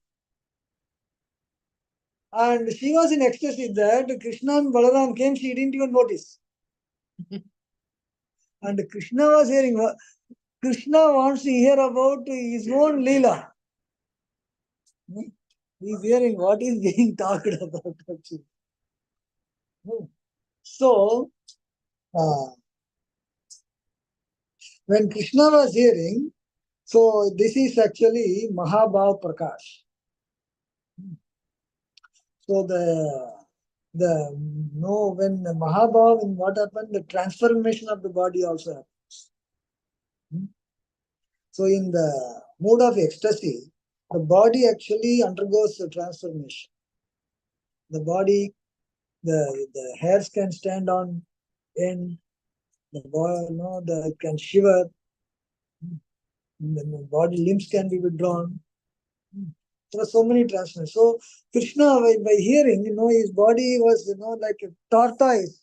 And she was in ecstasy that Krishna and Balaram came, she didn't even notice. And Krishna was hearing, Krishna wants to hear about his own Leela. He is hearing what is being talked about actually. So, when Krishna was hearing, so this is actually Mahabhav Prakash. So when the Mahabhav, what happened? The transformation of the body also happens. So in the mood of ecstasy, the body actually undergoes a transformation. The body, the hairs can stand on end, the body, it can shiver, the body limbs can be withdrawn. There are so many transformations. So Krishna, by hearing, his body was, like a tortoise,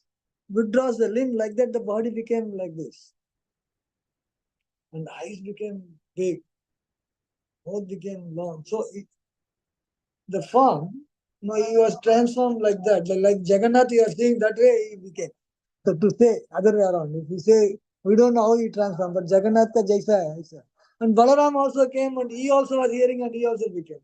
withdraws the limb, like that the body became like this. And eyes became big, mouth became long. So the form, he was transformed like that. Like Jagannath, you are seeing that way he became. So to say other way around, if you say, we don't know how he transformed, but Jagannath ka jaisa hai, aisa. And Balaram also came and he also was hearing and he also became.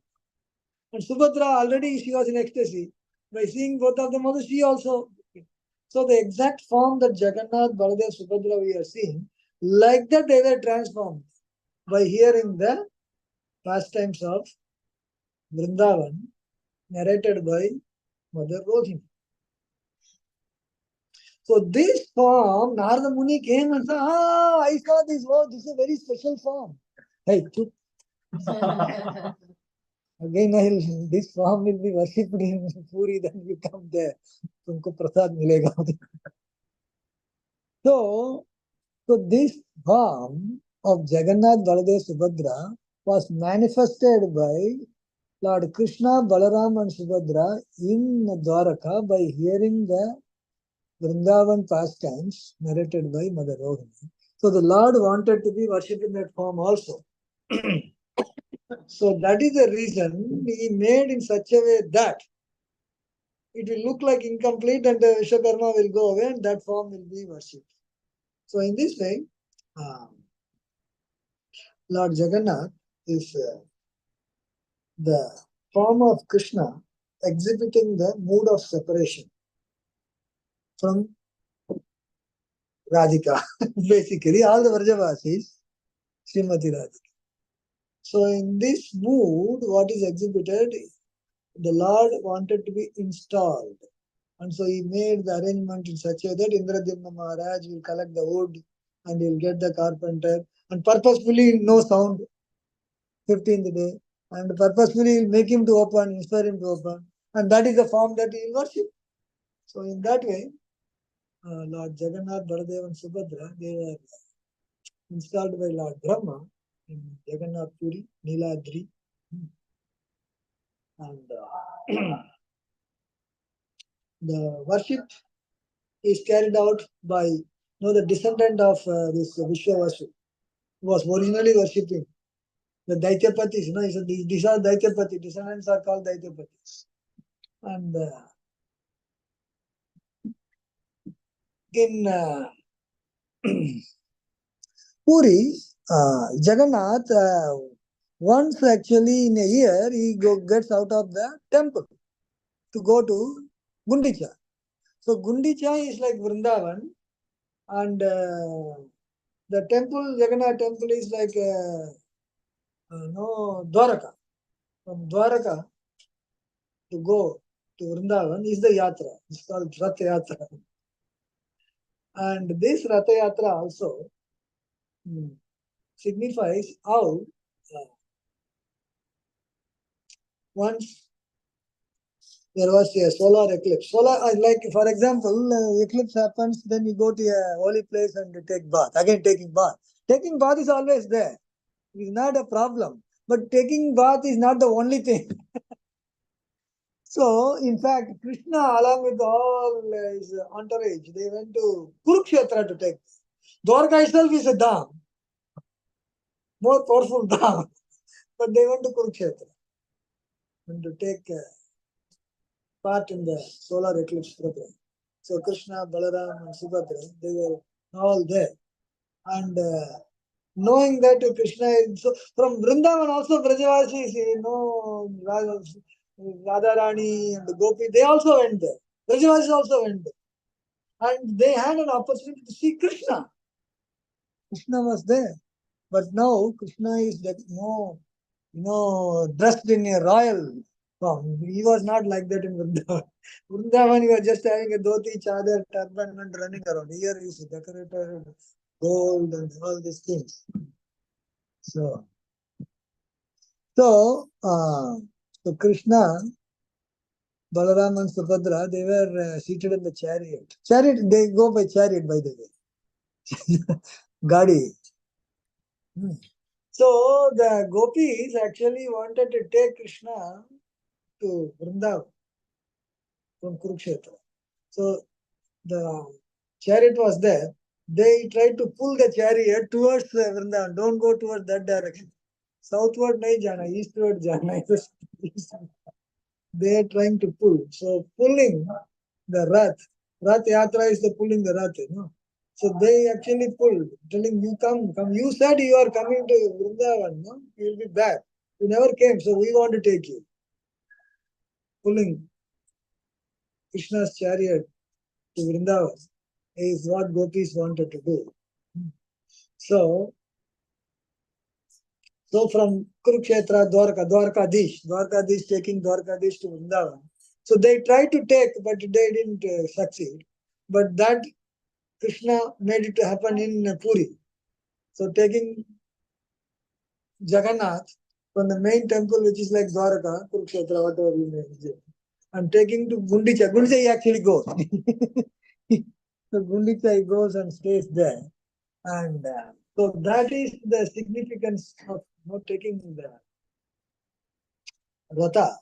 And Subhadra, already she was in ecstasy. By seeing both of them also, she also became. So the exact form that Jagannath, Baladev, Subhadra we are seeing, like that they were transformed by hearing the pastimes of Vrindavan narrated by Mother Rohini. So this form, Narada Muni came and said, I saw this, this is a very special form. Hey, chup. Again, this form will be worshipped in Puri, then you come there. Tumko prasad milega. So this form of Jagannath, Baladev, Subhadra was manifested by Lord Krishna, Balaram and Subhadra in Dwaraka by hearing the Vrindavan pastimes narrated by Mother Rohini. So the Lord wanted to be worshipped in that form also. So that is the reason he made in such a way that it will look like incomplete and the Vishwakarma will go away and that form will be worshipped. So in this way, Lord Jagannath is the form of Krishna exhibiting the mood of separation from Radhika. Basically, all the Vrajavasis, Srimati Radhika. So in this mood, what is exhibited, the Lord wanted to be installed. And so he made the arrangement in such a way that Indradyumna Maharaj will collect the wood and he'll get the carpenter and purposefully no sound, 15th day, and purposefully he'll make him to open, inspire him to open. And that is the form that he will worship. So in that way, Lord Jagannath, Baladev and Subhadra, they were installed by Lord Brahma in Jagannath Puri, Niladri. And the worship is carried out by the descendant of this Vishwavasu, who was originally worshipping the Daityapatis. These are Daityapati, descendants are called Daityapatis. And in Puri, Jagannath, once actually in a year, he gets out of the temple to go to Gundicha. So Gundicha is like Vrindavan, and the temple, Jagannath temple, is like Dwaraka. From Dwaraka to go to Vrindavan is the yatra. It's called Ratha Yatra. And this Ratha Yatra also signifies how once there was a solar eclipse. Like for example, eclipse happens, then you go to a holy place and take bath. Again, taking bath. Taking bath is always there. It is not a problem. But taking bath is not the only thing. So, in fact, Krishna, along with all his entourage, they went to Kurukshetra to take. Dwarka itself is a dam, more powerful dam, but they went to Kurukshetra and to take part in the solar eclipse program. So, Krishna, Balaram, and Subhadra, they were all there. And knowing that Krishna is, so from Vrindavan also Brajavasis, Radharani and Gopi, they also went there. Brajavasis also went there. And they had an opportunity to see Krishna. Krishna was there. But now Krishna is like, dressed in a royal form. He was not like that in Vrindavan. Vrindavan, he was just having a dhoti, chadar, turban and running around. Here he is decorated gold and all these things. So Krishna, Balaram and Subhadra, they were seated in the chariot. They go by chariot, by the way. Gadi. So the gopis actually wanted to take Krishna to Vrindavan from Kurukshetra. So the chariot was there. They tried to pull the chariot towards Vrindavan. Don't go towards that direction. Southward nahi jana, eastward jana. They are trying to pull. So pulling the Rath Yatra is the pulling the Rath, So they actually pulled, telling you come. You said you are coming to Vrindavan, no? You will be back. You never came, so we want to take you. Pulling Krishna's chariot to Vrindavan is what gopis wanted to do. So from Kurukshetra, Dwarkadish taking Dwarkadish to Vrindavan. So they tried to take, but they didn't succeed. But that Krishna made it to happen in Puri. So taking Jagannath from the main temple, which is like Dwaraka, Kurukshetra, whatever you name it, and taking to Gundicha. Gundicha he actually goes. So Gundicha he goes and stays there. And so that is the significance of not taking the Ratha,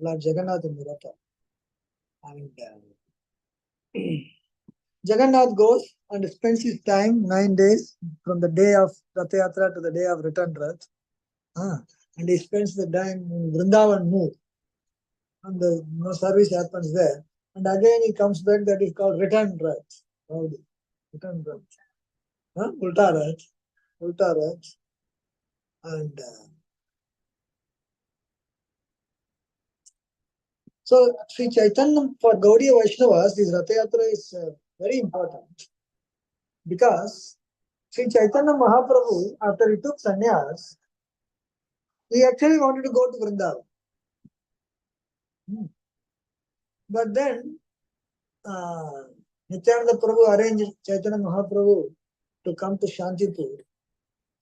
Lord Jagannath in the Ratha. And Jagannath goes and spends his time 9 days from the day of Ratha Yatra to the day of return Rath. And he spends the time in Vrindavan Moor. And the service happens there. And again he comes back, that is called return Rath. Return Rath. Ulta Rath. And so Sri Chaitanya, for Gaudiya Vaishnavas, this Ratha Yatra is very important. Because Sri Chaitanya Mahaprabhu, after he took sannyas, he actually wanted to go to Vrindavan. But then Nityananda Prabhu arranged Chaitanya Mahaprabhu to come to Shantipur,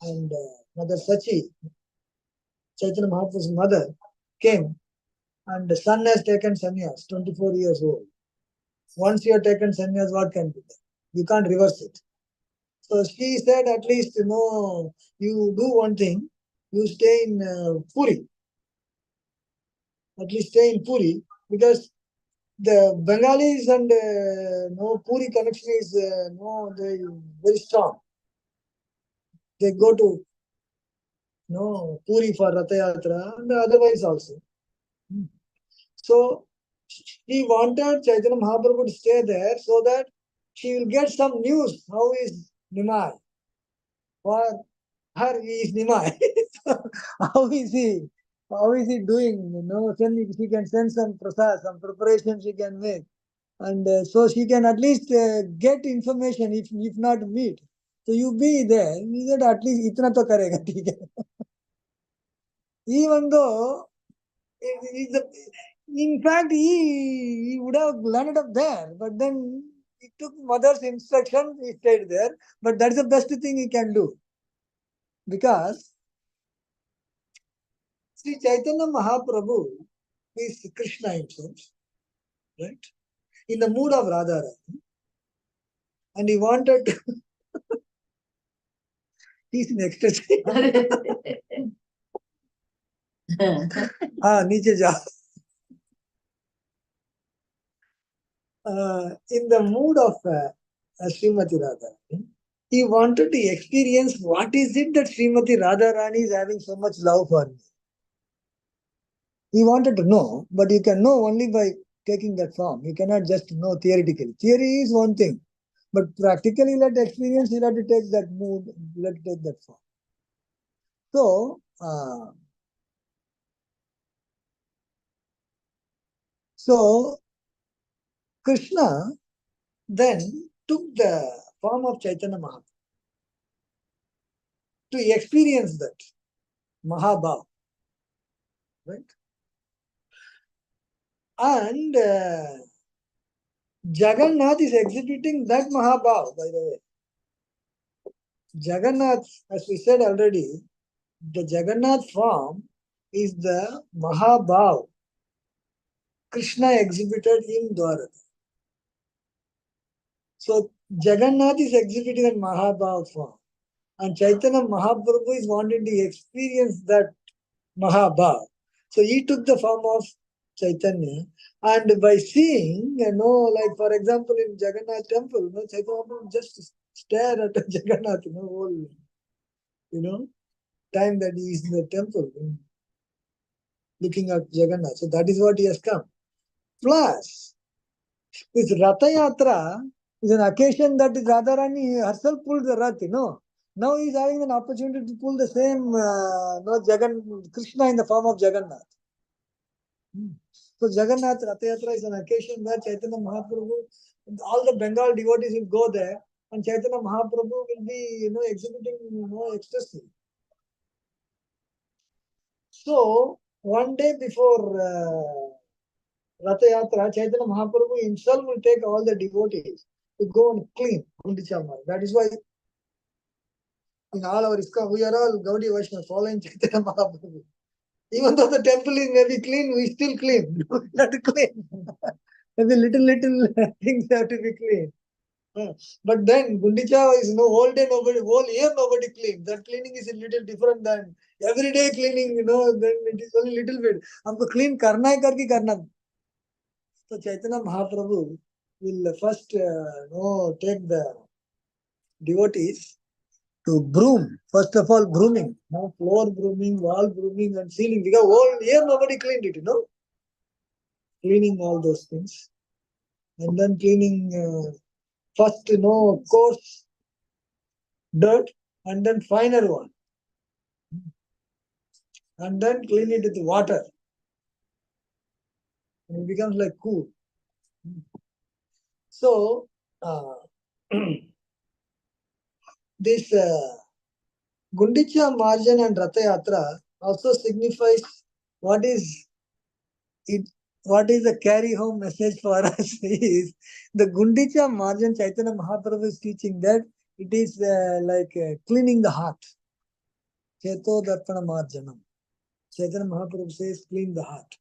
and Mother Sachi, Chaitanya Mahaprabhu's mother, came, and the son has taken sannyas, 24 years old. Once you have taken sannyas, what can be done? You can't reverse it. So she said, at least, you do one thing, you stay in Puri. At least stay in Puri, because the Bengalis and Puri connection is they very strong. They go to Puri for Ratha Yatra and otherwise also. So she wanted Chaitanya Mahaprabhu to stay there so that she will get some news. How is Nimai? For her, he is Nimai. How is he? How is he doing? Then she can send some prasad, some preparation she can make. And so she can at least get information, if not meet. So you be there, you said at least itna to karega, theek hai. Even though, in fact, he would have landed up there, but then he took mother's instruction, he stayed there. But that's the best thing he can do. Because Sri Chaitanya Mahaprabhu is Krishna himself, right? In the mood of Radharani. And he wanted, he's in ecstasy. Niche ja. In the mood of Srimati Radharani, he wanted to experience what is it that Srimati Radharani is having so much love for me. He wanted to know, but you can know only by taking that form. You cannot just know theoretically. Theory is one thing, but practically let experience, you have to take that mood, you have to take that form. So Krishna then took the form of Chaitanya Mahaprabhu to experience that Mahabhav, right? And Jagannath is exhibiting that Mahabhav, by the way. Jagannath, as we said already, the Jagannath form is the Mahabhav Krishna exhibited in Dwaraka. So Jagannath is exhibiting in Mahabhav form. And Chaitanya Mahaprabhu is wanting to experience that Mahabhav. So he took the form of Chaitanya, and by seeing, like for example in Jagannath temple, Chaitanya Mahaprabhu just stare at Jagannath, whole, time that he is in the temple, looking at Jagannath. So that is what he has come. Plus, this Ratha Yatra is an occasion that Radharani herself pulled the Rath, Now he is having an opportunity to pull the same Krishna in the form of Jagannath. So Jagannath Ratha Yatra is an occasion where Chaitanya Mahaprabhu, all the Bengal devotees will go there, and Chaitanya Mahaprabhu will be, exhibiting, ecstasy. So one day before Ratha Yatra, Chaitanya Mahaprabhu himself will take all the devotees to go and clean Gundicha Maya. That is why in all our ISKCON, we are all Gaudiya Vaishnava following Chaitanya Mahaprabhu. Even though the temple is maybe clean, we still clean. Not clean. Maybe little things have to be clean. But then Gundicha is whole day nobody, whole year nobody clean. That cleaning is a little different than everyday cleaning, then it is only little bit. हमको clean करना है करके करना. So Chaitanya Mahaprabhu will first take the devotees to broom. First of all, brooming. Floor brooming, wall brooming, and ceiling. Because whole year nobody cleaned it, Cleaning all those things. And then cleaning first, coarse dirt, and then finer one. And then clean it with water. And it becomes like cool. So, this Gundicha Marjan and Ratha Yatra also signifies what is the carry home message for us is the Gundicha Marjan. Chaitanya Mahaprabhu is teaching that it is like cleaning the heart. Cheto Darpana Marjanam. Chaitanya Mahaprabhu says clean the heart.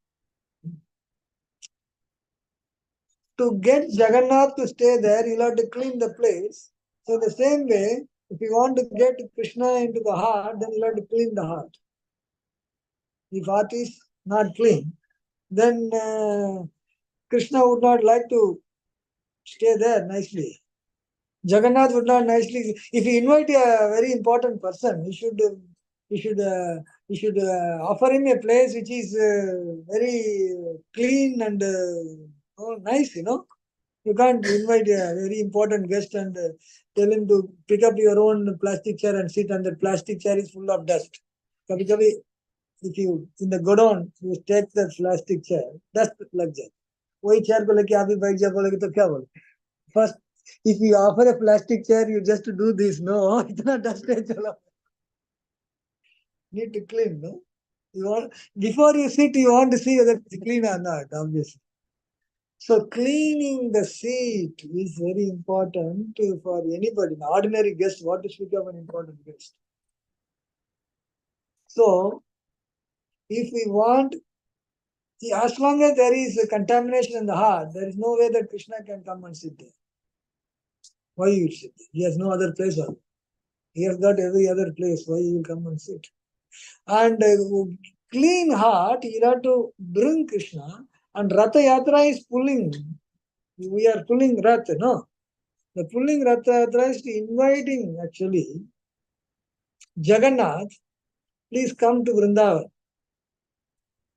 to get Jagannath to stay there, you'll have to clean the place. So the same way, if you want to get Krishna into the heart, then you'll have to clean the heart. If heart is not clean, then Krishna would not like to stay there nicely. Jagannath would not nicely. If you invite a very important person, you should offer him a place which is very clean and nice. You can't invite a very important guest and tell him to pick up your own plastic chair and sit, and the plastic chair is full of dust. Kabhi kabhi, if you in the godown, you take the plastic chair, dust लग जाए. वही chair को लेके आप भी बैठ जाए बोलेगे तो क्या बोले? First, if you offer a plastic chair, you just do this. No, इतना dust है चलो. Need to clean, no? Before you sit, you want to see whether it's clean or not, obviously. So cleaning the seat is very important for anybody. An ordinary guest, what to speak of an important guest. So, if we want, as long as there is a contamination in the heart, there is no way that Krishna can come and sit there. Why you will sit there? He has no other place. He has got every other place. Why you will come and sit? And clean heart, you have to bring Krishna. And Ratha Yatra is pulling. We are pulling Rath, no? The pulling Ratha Yatra is inviting actually Jagannath, please come to Vrindavan.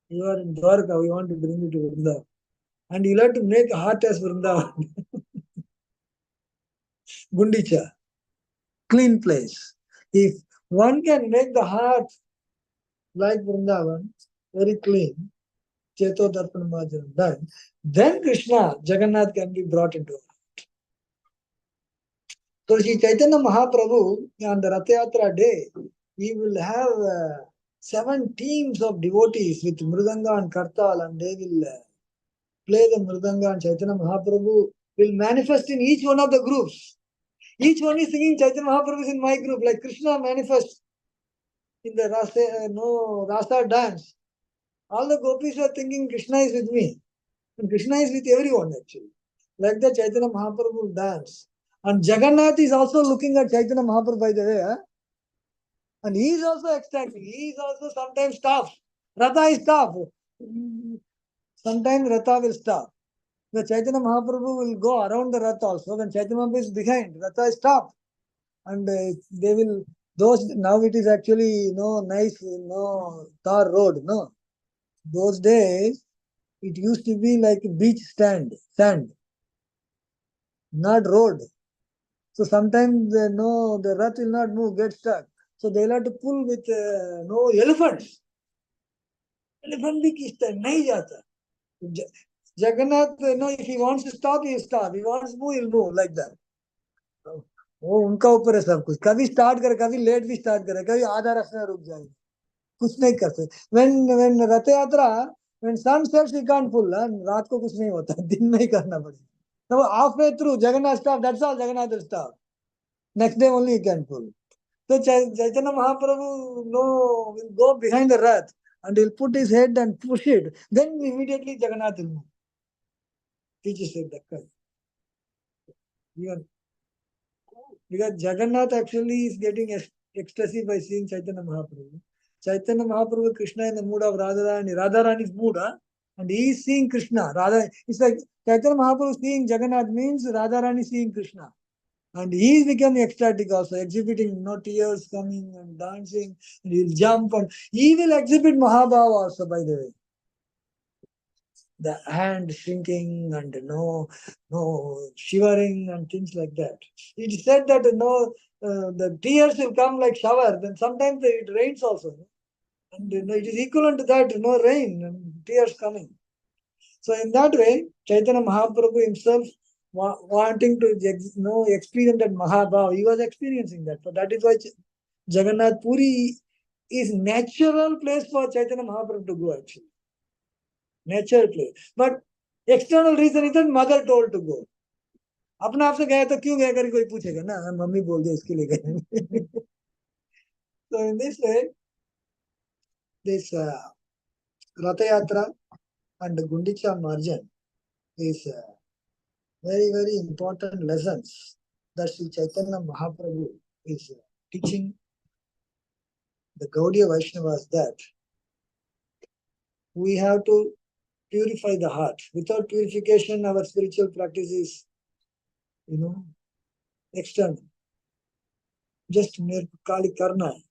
You are in Dwarka, we want to bring you to Vrindavan. And you'll have to make a heart as Vrindavan. Gundicha, clean place. If one can make the heart like Vrindavan, very clean, Cheto Darpan Majan, done, then Krishna, Jagannath can be brought into it. So Sri Chaitanya Mahaprabhu on the Rath Yatra day, he will have 7 teams of devotees with Mridanga and Kartal, and they will play the Mridanga, and Chaitanya Mahaprabhu will manifest in each one of the groups. Each one is singing Chaitanya Mahaprabhu is in my group, like Krishna manifests in the Rasa dance. All the gopis are thinking Krishna is with me. And Krishna is with everyone actually. Like that Chaitanya Mahaprabhu will dance. And Jagannath is also looking at Chaitanya Mahaprabhu, by the way. And he is also ecstatic. He is also sometimes stops. Ratha is stopped. Sometimes Ratha will stop. The Chaitanya Mahaprabhu will go around the Ratha also. When Chaitanya Mahaprabhu is behind, Ratha is stopped. And they will, now it is actually, nice, tar road, no. Those days, it used to be like a beach sand, not road. So sometimes, the Rath will not move, get stuck. So they'll have to pull with, elephants. Elephant bhi kista nahi jata. Jagannath, if he wants to stop, he'll stop. If he wants to move, he'll move like that. वो उनका ऊपर है सब कुछ. कभी start करे, कभी late भी स्टार्ट करे, कभी आधा रास्ते में रुक जाएगा. कुछ नहीं कर सकते. When रथ यात्रा, when sun sets, he can't pull. रात को कुछ नहीं होता, दिन में ही करना पड़ेगा. So halfway through, Jagannath stop. That's all. Jagannath will stop. Next day only he can pull. So Chaitanya Mahaprabhu will go behind the Rath and he'll put his head and push it. Then immediately Jagannath will move. Teaches like that. Because Jagannath actually is getting ecstasy by seeing Chaitanya Mahaprabhu. Chaitanya Mahaprabhu, Krishna in the mood of Radharani's mood, and he is seeing Krishna. It's like Chaitanya Mahaprabhu seeing Jagannath means Radharani seeing Krishna. And he is becoming ecstatic also, exhibiting tears coming and dancing, and he'll jump, and he will exhibit Mahabhava also, by the way. The hand shrinking and shivering and things like that. It is said that the tears will come like shower, then sometimes it rains also. And it is equivalent to that, rain and tears coming. So in that way, Chaitanya Mahaprabhu himself wanting to experience that Mahabhava, he was experiencing that. So that is why Jagannath Puri is natural place for Chaitanya Mahaprabhu to go actually. Natural place. But external reason is that mother told to go. अपने आप से गया तो क्यों गया करके कोई पूछेगा ना, मम्मी बोल दिया इसके लिए गए. So in this way, this Ratha Yatra and Gundicha Marjan is very, very important lessons that Sri Chaitanya Mahaprabhu is teaching the Gaudiya Vaishnavas, that we have to purify the heart. Without purification, our spiritual practice is, external. Just mere kali karna hai.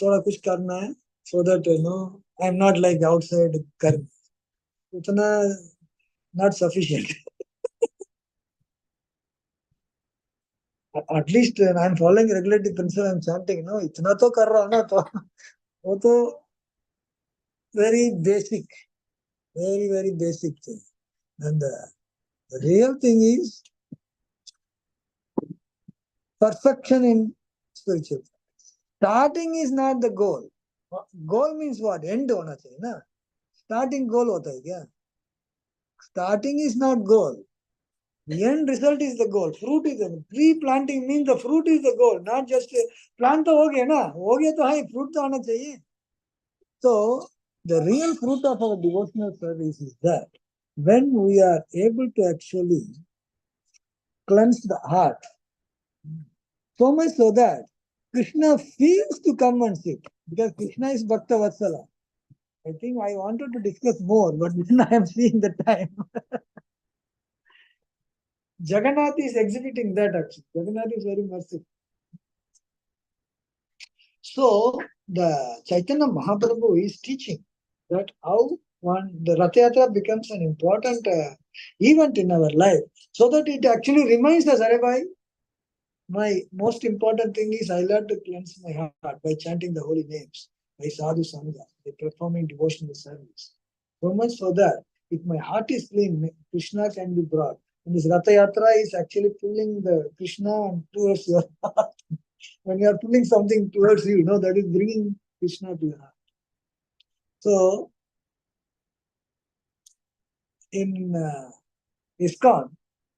Thoda kuch karna hai, so that, I'm not like outside karna. Utna not sufficient. At least I'm following regulative principle, I'm chanting, itna to kar raha na to. वो तो very basic, very, very basic thing. And the real thing is perfection in spiritual. Starting is not the goal. Goal means what? End होना चाहिए ना. Starting goal होता है क्या? Starting is not goal. The end result is the goal. Fruit is the pre-planting means the fruit is the goal, not just plant तो हो गया ना. हो गया तो है, fruit तो आना चाहिए. So the real fruit of our devotional service is that when we are able to actually cleanse the heart, so much so that Krishna feels to come and sit, because Krishna is Bhakta Vatsala. I think I wanted to discuss more, but then I am seeing the time. Jagannath is exhibiting that actually. Jagannath is very merciful. So the Chaitanya Mahaprabhu is teaching that how the Rath Yatra becomes an important event in our life, so that it actually reminds us, Are bhai, my most important thing is I learn to cleanse my heart by chanting the holy names, by sadhu sangha, by performing devotional service. So much so that if my heart is clean, Krishna can be brought. And this Ratha Yatra is actually pulling the Krishna towards your heart. When you are pulling something towards you, that is bringing Krishna to your heart. So, in ISKCON,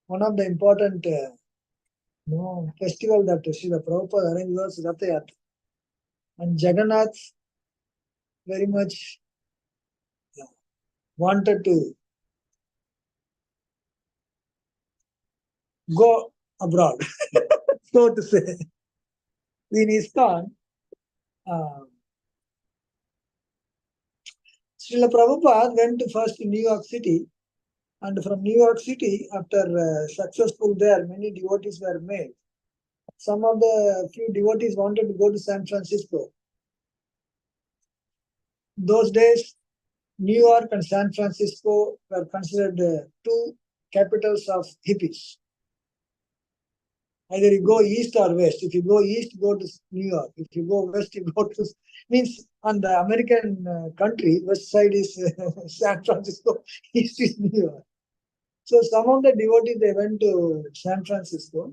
one of the important festival that Srila Prabhupada arranged was Ratha Yatra. And Jagannath very much wanted to go abroad, so to say. In ISKCON, Srila Prabhupada went first to New York City, and from New York City, after successful there, many devotees were made. Some of the few devotees wanted to go to San Francisco. Those days, New York and San Francisco were considered two capitals of hippies. Either you go east or west. If you go east, go to New York. If you go west, you go to, means on the American country, west side is San Francisco, east is New York. So some of the devotees, they went to San Francisco,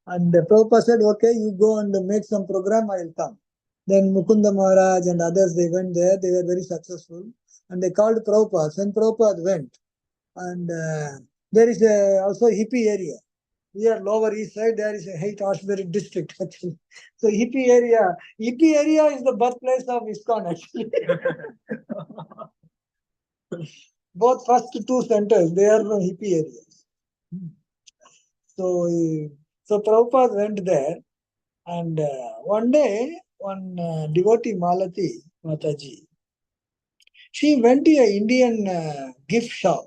and the Prabhupada said, okay, you go and make some program, I will come. Then Mukunda Maharaj and others, they went there, they were very successful, and they called Prabhupada. When Prabhupada went, and there is also a hippie area. Here, lower east side, there is a Haight-Ashbury district actually. So hippie area is the birthplace of ISKCON actually. Both first two centers, they are from hippie areas. So Prabhupada went there, and one day, one devotee Malati Mataji, she went to an Indian gift shop,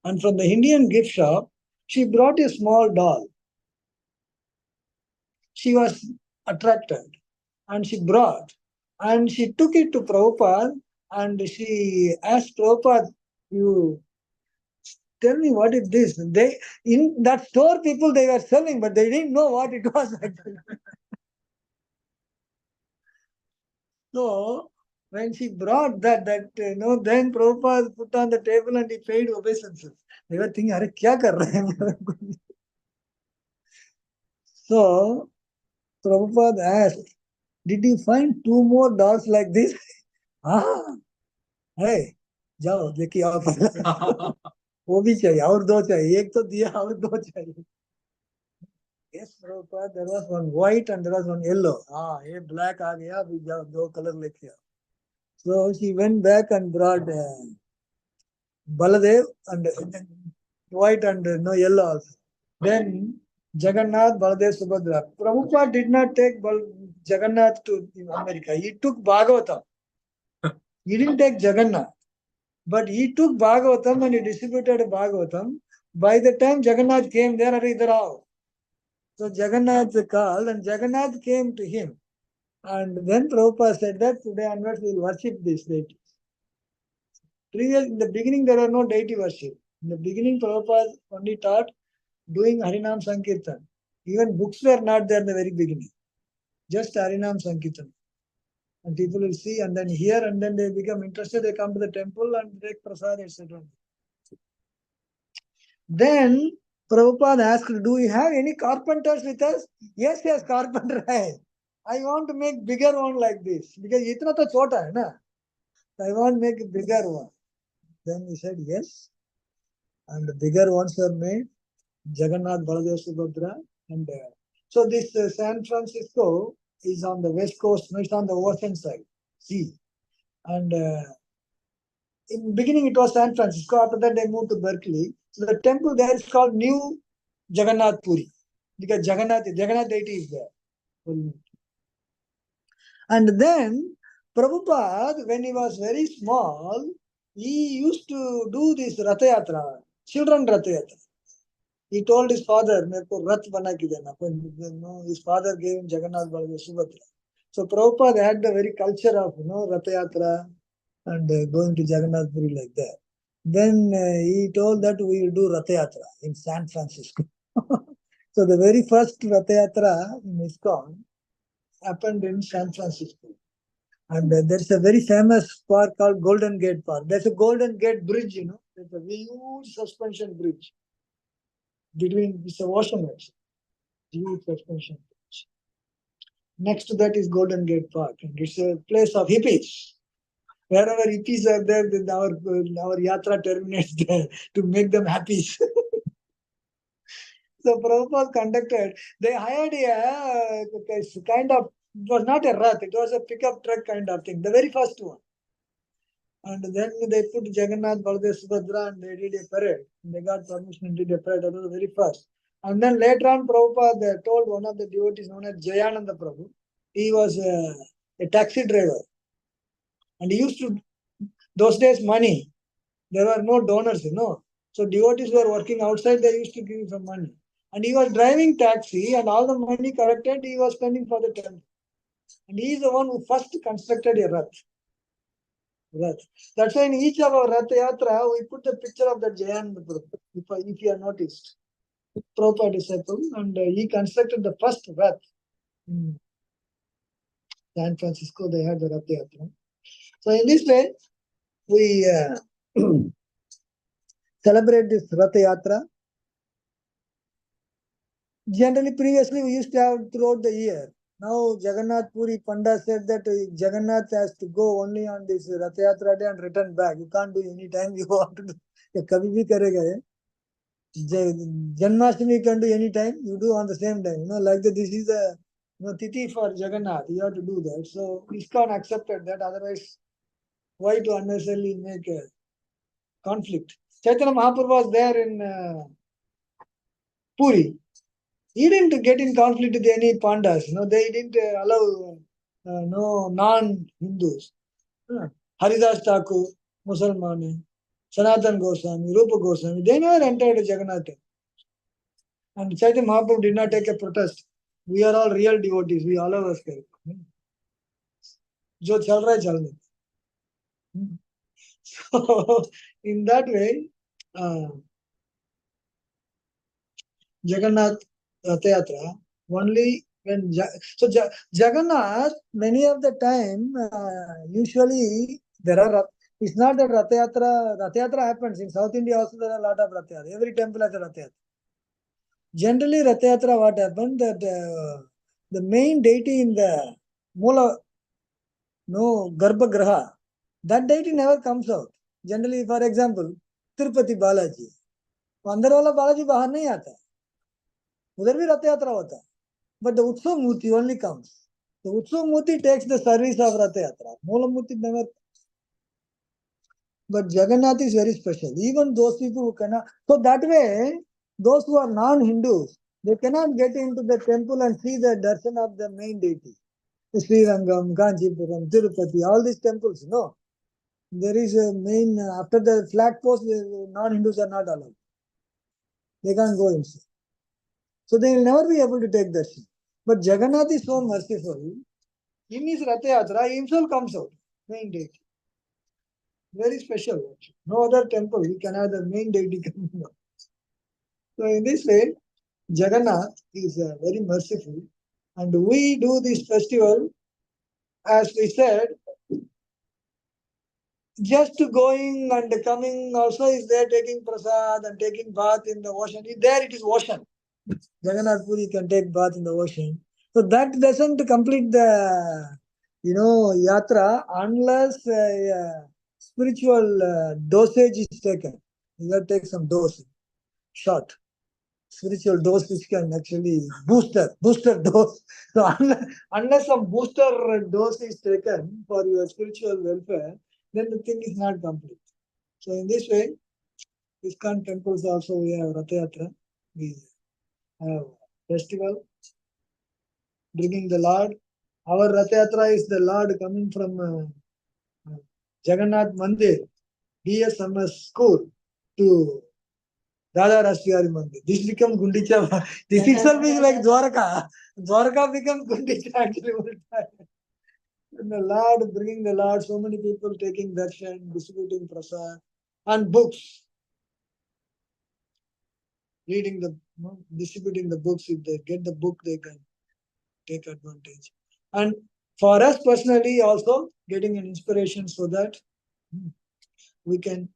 and from the Indian gift shop, she brought a small doll. She was attracted, and she brought, and she took it to Prabhupada, and she asked Prabhupada, you tell me what is this? They, in that store, people, they were selling, but they didn't know what it was actually. So when she brought that then Prabhupada put on the table and he paid obeisances. They were thinking, "Arey, kya kar rahe hain?" So Prabhupada asked, did you find two more dolls like this? Ah, hey, जाओ देखिए आओ वो भी चाहिए और दो चाहिए एक तो दिया और दो चाहिए. Yes, Prabhupada, there was one white and there was one yellow. ये black आ गया, अभी जाओ दो color लेके आओ. So she went back and brought Baladev and white and no yellow also. Then Jagannath, Baladev, Subhadra. Prabhupada did not take Jagannath to America. He took Bhagavatam. He didn't take Jagannath. But he took Bhagavatam and he distributed Bhagavatam. By the time Jagannath came there, idhar aao. So Jagannath called and Jagannath came to him. And then Prabhupada said that today onwards we will worship this deity. In the beginning, there were no deity worship. In the beginning, Prabhupada only taught doing Harinam Sankirtan. Even books were not there in the very beginning. Just Harinam Sankirtan. And people will see and then hear and then they become interested. They come to the temple and take prasad, etc. Then Prabhupada asked, do we have any carpenters with us? Yes, carpenter hai. I want to make bigger one like this. Because itna to chota hai na. I want to make a bigger one. Then he said, yes. And the bigger ones were made. Jagannath, Baladev, Subhadra. And so this San Francisco is on the west coast, no, it's on the ocean side, sea. And in beginning it was San Francisco. After that they moved to Berkeley. So the temple there is called New Jagannath Puri. Because Jagannath deity is there. And then Prabhupada, when he was very small, he used to do this Ratha Yatra, children Ratha Yatra. He told his father, "Mereko Rath bana ke dena." His father gave him Jagannath Baladev Subhadra. So Prabhupada had the very culture of Ratha Yatra and going to Jagannath Puri like that. Then he told that we will do Ratha Yatra in San Francisco. So the very first Ratha Yatra in ISKCON happened in San Francisco. And there's a very famous park called Golden Gate Park. There's a Golden Gate Bridge, There's a huge suspension bridge between, it's a ocean actually. Huge suspension bridge. Next to that is Golden Gate Park. And it's a place of hippies. Wherever hippies are there, then our yatra terminates there to make them happy. So Prabhupada conducted, they hired a kind of, it was not a rath, it was a pickup truck kind of thing, the very first one. And then they put Jagannath, Baladev, Subhadra and they did a parade. They got permission and did a parade, that was the very first. And then later on, Prabhupada told one of the devotees known as Jayananda Prabhu, he was a taxi driver. And he used to, those days money, there were no donors, So devotees were working outside, they used to give him some money. And he was driving taxi and all the money collected, he was spending for the temple. And he is the one who first constructed a rath. That's why in each of our Rath Yatra, we put the picture of the Jayananda Prabhu, if you have noticed. Prabhupada disciple, and he constructed the first Rath. In San Francisco, they had the Rath Yatra. So in this way, we celebrate this Rath Yatra. Generally, previously, we used to have throughout the year. Now, Jagannath Puri Panda said that Jagannath has to go only on this Rath Yatra day and return back. You can't do any time you want to do. Kabhi bhi karega. Janmashtami you can do any time. You do on the same time. Like that. This is a Tithi for Jagannath. You have to do that. So ISKCON accepted that. Otherwise, why to unnecessarily make a conflict? Chaitanya Mahaprabhu was there in Puri. He didn't get in conflict with any Pandas. They didn't allow no non-Hindus. Haridas Thakur, Musalman, Sanatan Goswami, Rupa Goswami, they never entered Jagannath. And Chaitanya Mahaprabhu did not take a protest. We are all real devotees. We all of us care. Jo chal raha hai, chal raha. So, in that way, Jagannath Rath Yatra, only when Jagannath, many of the time, usually there are, it's not that Rath Yatra happens. In South India also there are a lot of Rath Yatra. Every temple has a Rath Yatra. Generally, Rath Yatra, what happened, that the main deity in the Mula, Garbhagraha, that deity never comes out. Generally, for example, Tirupati Balaji. अंदर वाला बालाजी बाहर नहीं आता, उधर भी रथ यात्रा होता है, but the Utsav Murti only comes. The Utsav Murti takes the service of Rath Yatra. Moola Murti never. But Jagannath is very special. Even those people who cannot, so that way, those who are non-Hindus, they cannot get into the temple and see the darshan of the main deity. Srirangam, Kanchipuram, Tirupati, all these temples, no. There is a main, after the flag post, the non-Hindus are not allowed. They can't go inside. So they will never be able to take darshan. But Jagannath is so merciful. In his Rath Yatra, he himself comes out, main deity. Very special. No other temple, we can have the main deity coming out. So in this way, Jagannath is very merciful. And we do this festival, as we said, just going and coming also is there, taking prasad and taking bath in the ocean. There it is ocean. Jagannath Puri can take bath in the ocean. So that doesn't complete the, yatra unless spiritual dosage is taken. You got to take some dose, shot. Spiritual dose which can actually booster dose. So unless some booster dose is taken for your spiritual welfare, then the thing is not complete. So in this way, ISKCON temples also we have Rath Yatra, we have festival, bringing the Lord. Our Rath Yatra is the Lord coming from Jagannath Mandir, DSMS school to Radha Rashtriyari Mandir. This becomes Gundicha. This itself is like Dwarka. Dwarka becomes Gundicha actually. And the Lord, bringing the Lord, so many people taking darshan, distributing prasad, and books. Reading distributing the books. If they get the book, they can take advantage. And for us personally, also getting an inspiration so that we can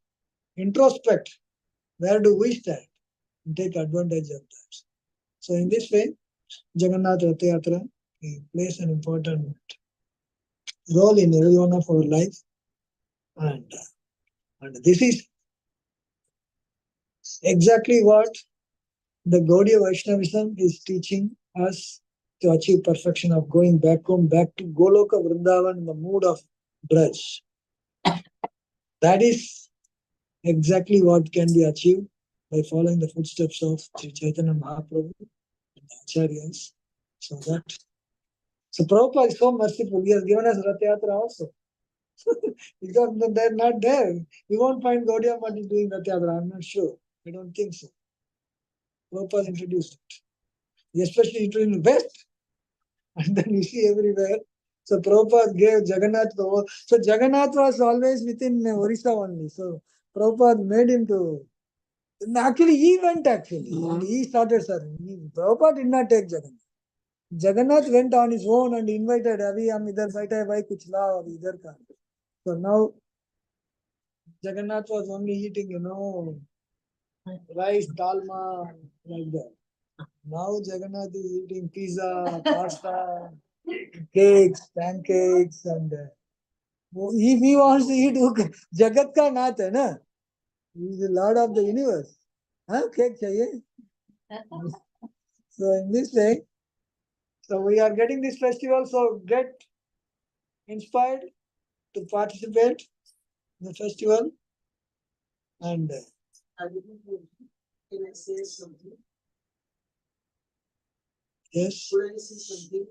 introspect. Where do we stand? And take advantage of that. So in this way, Jagannath Rath Yatra plays an important role in every one of our life. And this is exactly what the Gaudiya Vaishnavism is teaching us to achieve perfection of going back home, back to Goloka Vrindavan in the mood of Braj. That is exactly what can be achieved by following the footsteps of Sri Chaitanya Mahaprabhu and the Acharyas. So Prabhupada is so merciful. He has given us Rath Yatra also. Because they're not there. We won't find Gaudiya Math doing Rath Yatra. I'm not sure. I don't think so. Prabhupada introduced it. Especially in the West. And then you see everywhere. So Prabhupada gave Jagannath the whole. So Jagannath was always within Orissa only. So Prabhupada made him to. Actually, he went actually. And he started serving. Prabhupada did not take Jagannath. Jagannath went on his own and invited, Abhi, hum idhar baithe hai, bhai kuch lao, abhi idhar ka. So now Jagannath was only eating, rice, dalma, like that. Now Jagannath is eating pizza, pasta, cakes, pancakes, and if he wants to eat, Jagat ka nath hai na. He is the Lord of the universe. Cake chahiye. So in this way, so we are getting this festival, so get inspired to participate in the festival. And Can I say something? yes, Could I say something?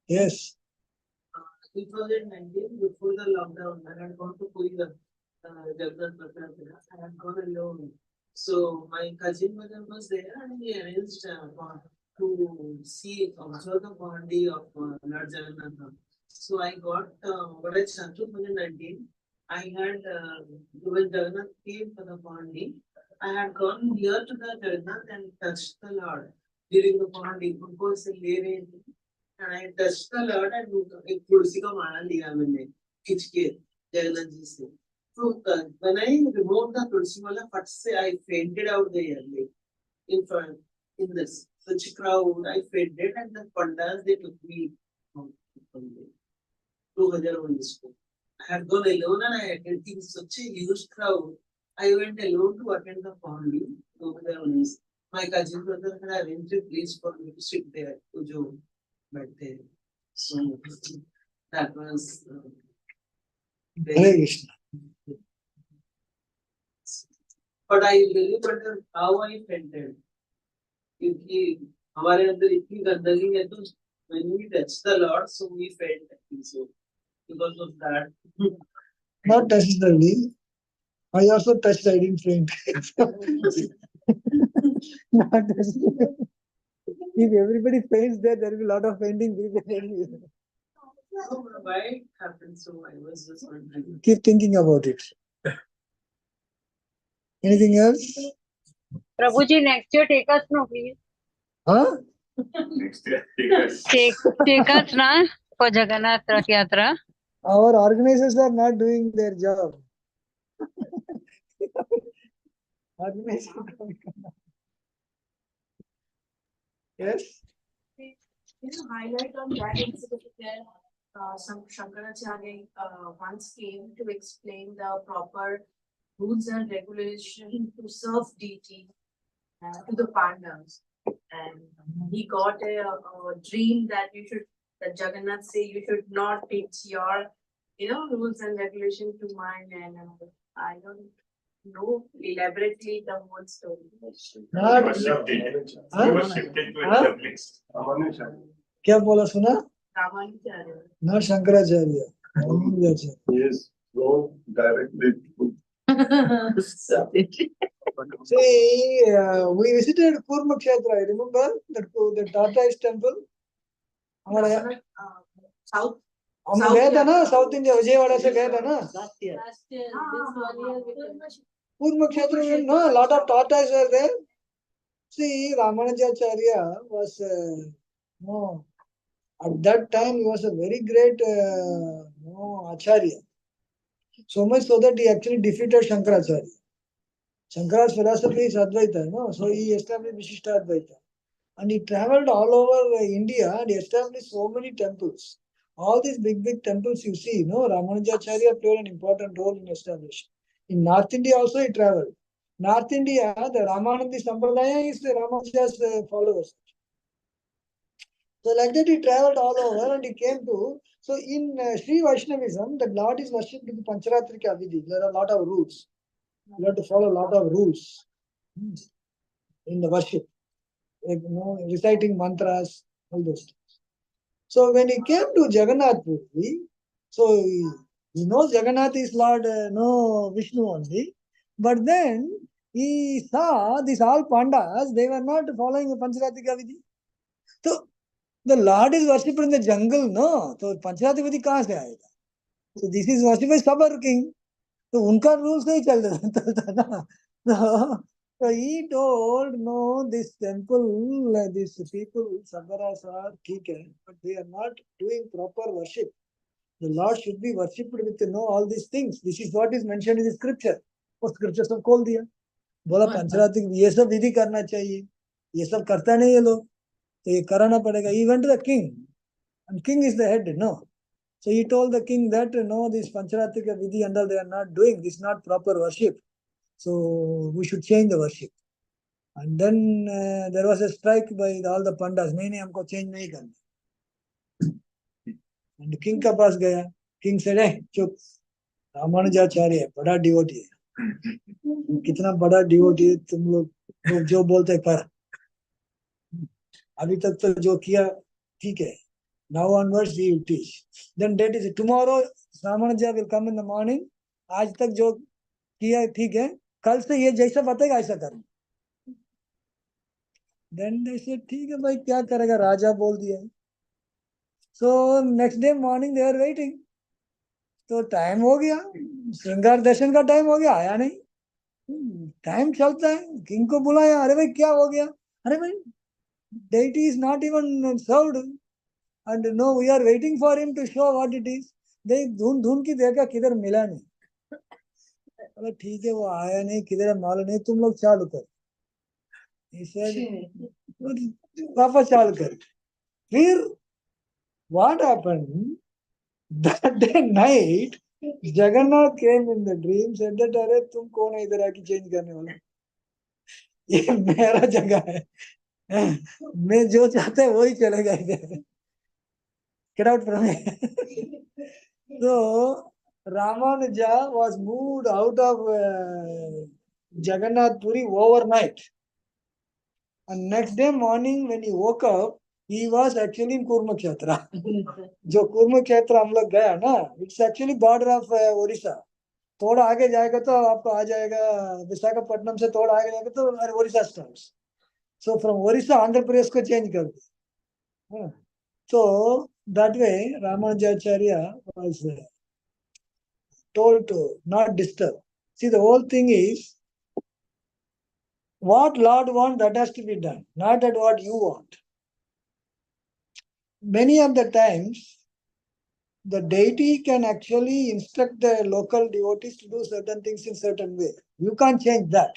yes. 2019, before the lockdown, I had gone to Puri, Jagannath Patna. I had gone alone. So my cousin mother was there and he arranged to observe the body of Lord Jagannath. So I got what I started 2019. I had when Jagannath came for the body, I had gone near to the Jagannath and touched the Lord during the body. And I touched the Lord and एक तुलसी का माला लिया मैंने खींच के जगन्नाथ जी से. So when I removed the tulsi mala, फट से I fainted out there in front in this such crowd. I fainted and the pandas they took me from there. 2019. I had gone alone and I attended such a huge crowd. I went alone to attend the Pondi. 2019. My cousin brother had arranged a place for me to sit there. But so that was Hare Krishna. But I really wonder how I felt it. क्योंकि हमारे अंदर इतनी गंदगी है तो when we touch the Lord, so we felt it. So because of that. Not necessarily. I also touched, I didn't faint. Not necessarily. If everybody faints there, there will be a lot of fainting people. Why it happened? So I was just wondering. Keep thinking about it. Anything else? Prabhuji, next year take us, no, please. Huh? Next year, Take us, na, for Jagannath Rath Yatra. Our organizers are not doing their job. Organizers are doing- Yes? Can you highlight on that incident where some Shankaracharya once came to explain the proper rules and regulations to serve deity to the Pandavas, and he got a dream that that Jagannath say you should not fix your rules and regulation to mine, and I don't know elaborately the whole story. Not- was shifted. Huh? He was shifted to Huh? another place. क्या बोला सुना? Ramanujacharya. Not Shankaracharya. Ramanujacharya. Yes, go directly to See, we visited Kurma Kshetra. Remember the tortoise temple? हमारे South. हम गए थे ना south India Vijayawada से गए थे ना Last year, this 1 year we did. पूर्व क्षेत्र में no lot of tortoise were there. See, Ramanujacharya was no at that time he was a very great no acharya. So much so that he actually defeated Shankaracharya. Shankara's philosophy is Advaita, no? So he established Vishishta Advaita. And he traveled all over India and established so many temples. All these big temples you see, no, Ramanujacharya played an important role in establishing. In North India also he traveled. North India, the Ramanandi Sampradaya is the Ramanuja's followers. So like that he traveled all over and he came to, so in Sri Vaishnavism, the Lord is worshipped with Pancharatrika Vidhi. There are a lot of rules. You have to follow a lot of rules in the worship. Like, reciting mantras, all those things. So when he came to Jagannath Puri, so he knows Jagannath is Lord Vishnu only, but then he saw these all pandas, they were not following the Pancharatrika Vidhi. So the Lord is worshipped in the jungle, no? So Pancharatrika Vidhi कहाँ से आएगा? So this is worshipped by Sabar king. तो उनका rules नहीं चलता ना. So he told, no, this temple, these people, Sagaras are okay, but they are not doing proper worship. The Lord should be worshipped with all these things. This is what is mentioned in the scripture. वो scripture सब खोल दिया. बोला पंचरात्रिक ये सब विधि करना चाहिए. ये सब करता नहीं ये लोग. तो ये कराना पड़ेगा. He went to the king. And king is the head, no? So he told the king that, no, this Pancharatrika Vidhi and all they are not doing. This is not proper worship. So we should change the worship. And then there was a strike by all the pandas. नहीं हमको change नहीं करना. And king का पास गया. King said, hey, चुप. रामानुजाचार्य है, बड़ा devotee है. कितना बड़ा डिवोटी है तुम लोग जो बोलते कर. अभी तक तो जो किया ठीक है. Now onwards we will teach. Then that is tomorrow Ramanuja will come in the morning. आज तक जो किया ठीक है. कल से ये जैसा बताएगा ऐसा करना. Then they said, ठीक है भाई क्या करेगा राजा बोल दिया. So next day morning they are waiting. तो टाइम हो गया. श्रृंगार दर्शन का टाइम हो गया. आया नहीं. टाइम चलता है. किंग को बुलाया. अरे भाई क्या हो गया. अरे भाई deity is not even served. And no, we are waiting for him to show what it is. They ढूंढ की देखा किधर मिला नहीं. अरे ठीक है वो आया नहीं किधर मालूम नहीं तुम लोग चालू कर. He said, वापस चालू कर. फिर what happened that day night, Jagannath came in the dream, said that अरे तुम कौन है इधर आके चेंज करने वाला. ये मेरा जगह है. मैं जो चाहता है वही चलेगा इधर. Get out from here. So Ramanuja was moved out of Jagannath Puri overnight. And next day morning when he woke up, he was actually in Kurmakshetra. जो कुर्मक्षेत्र हम लोग गया ना, it's actually border of Odisha. थोड़ा आगे जाएगा तो आपको आ जाएगा विशाखापट्टनम से थोड़ा आगे जाएगा तो Odisha starts. So from Odisha, Andhra Pradesh को change कर दिया. So that way Ramanujacharya was told to not disturb. See, the whole thing is what Lord wants, that has to be done, not that what you want. Many of the times, the deity can actually instruct the local devotees to do certain things in certain way. You can't change that.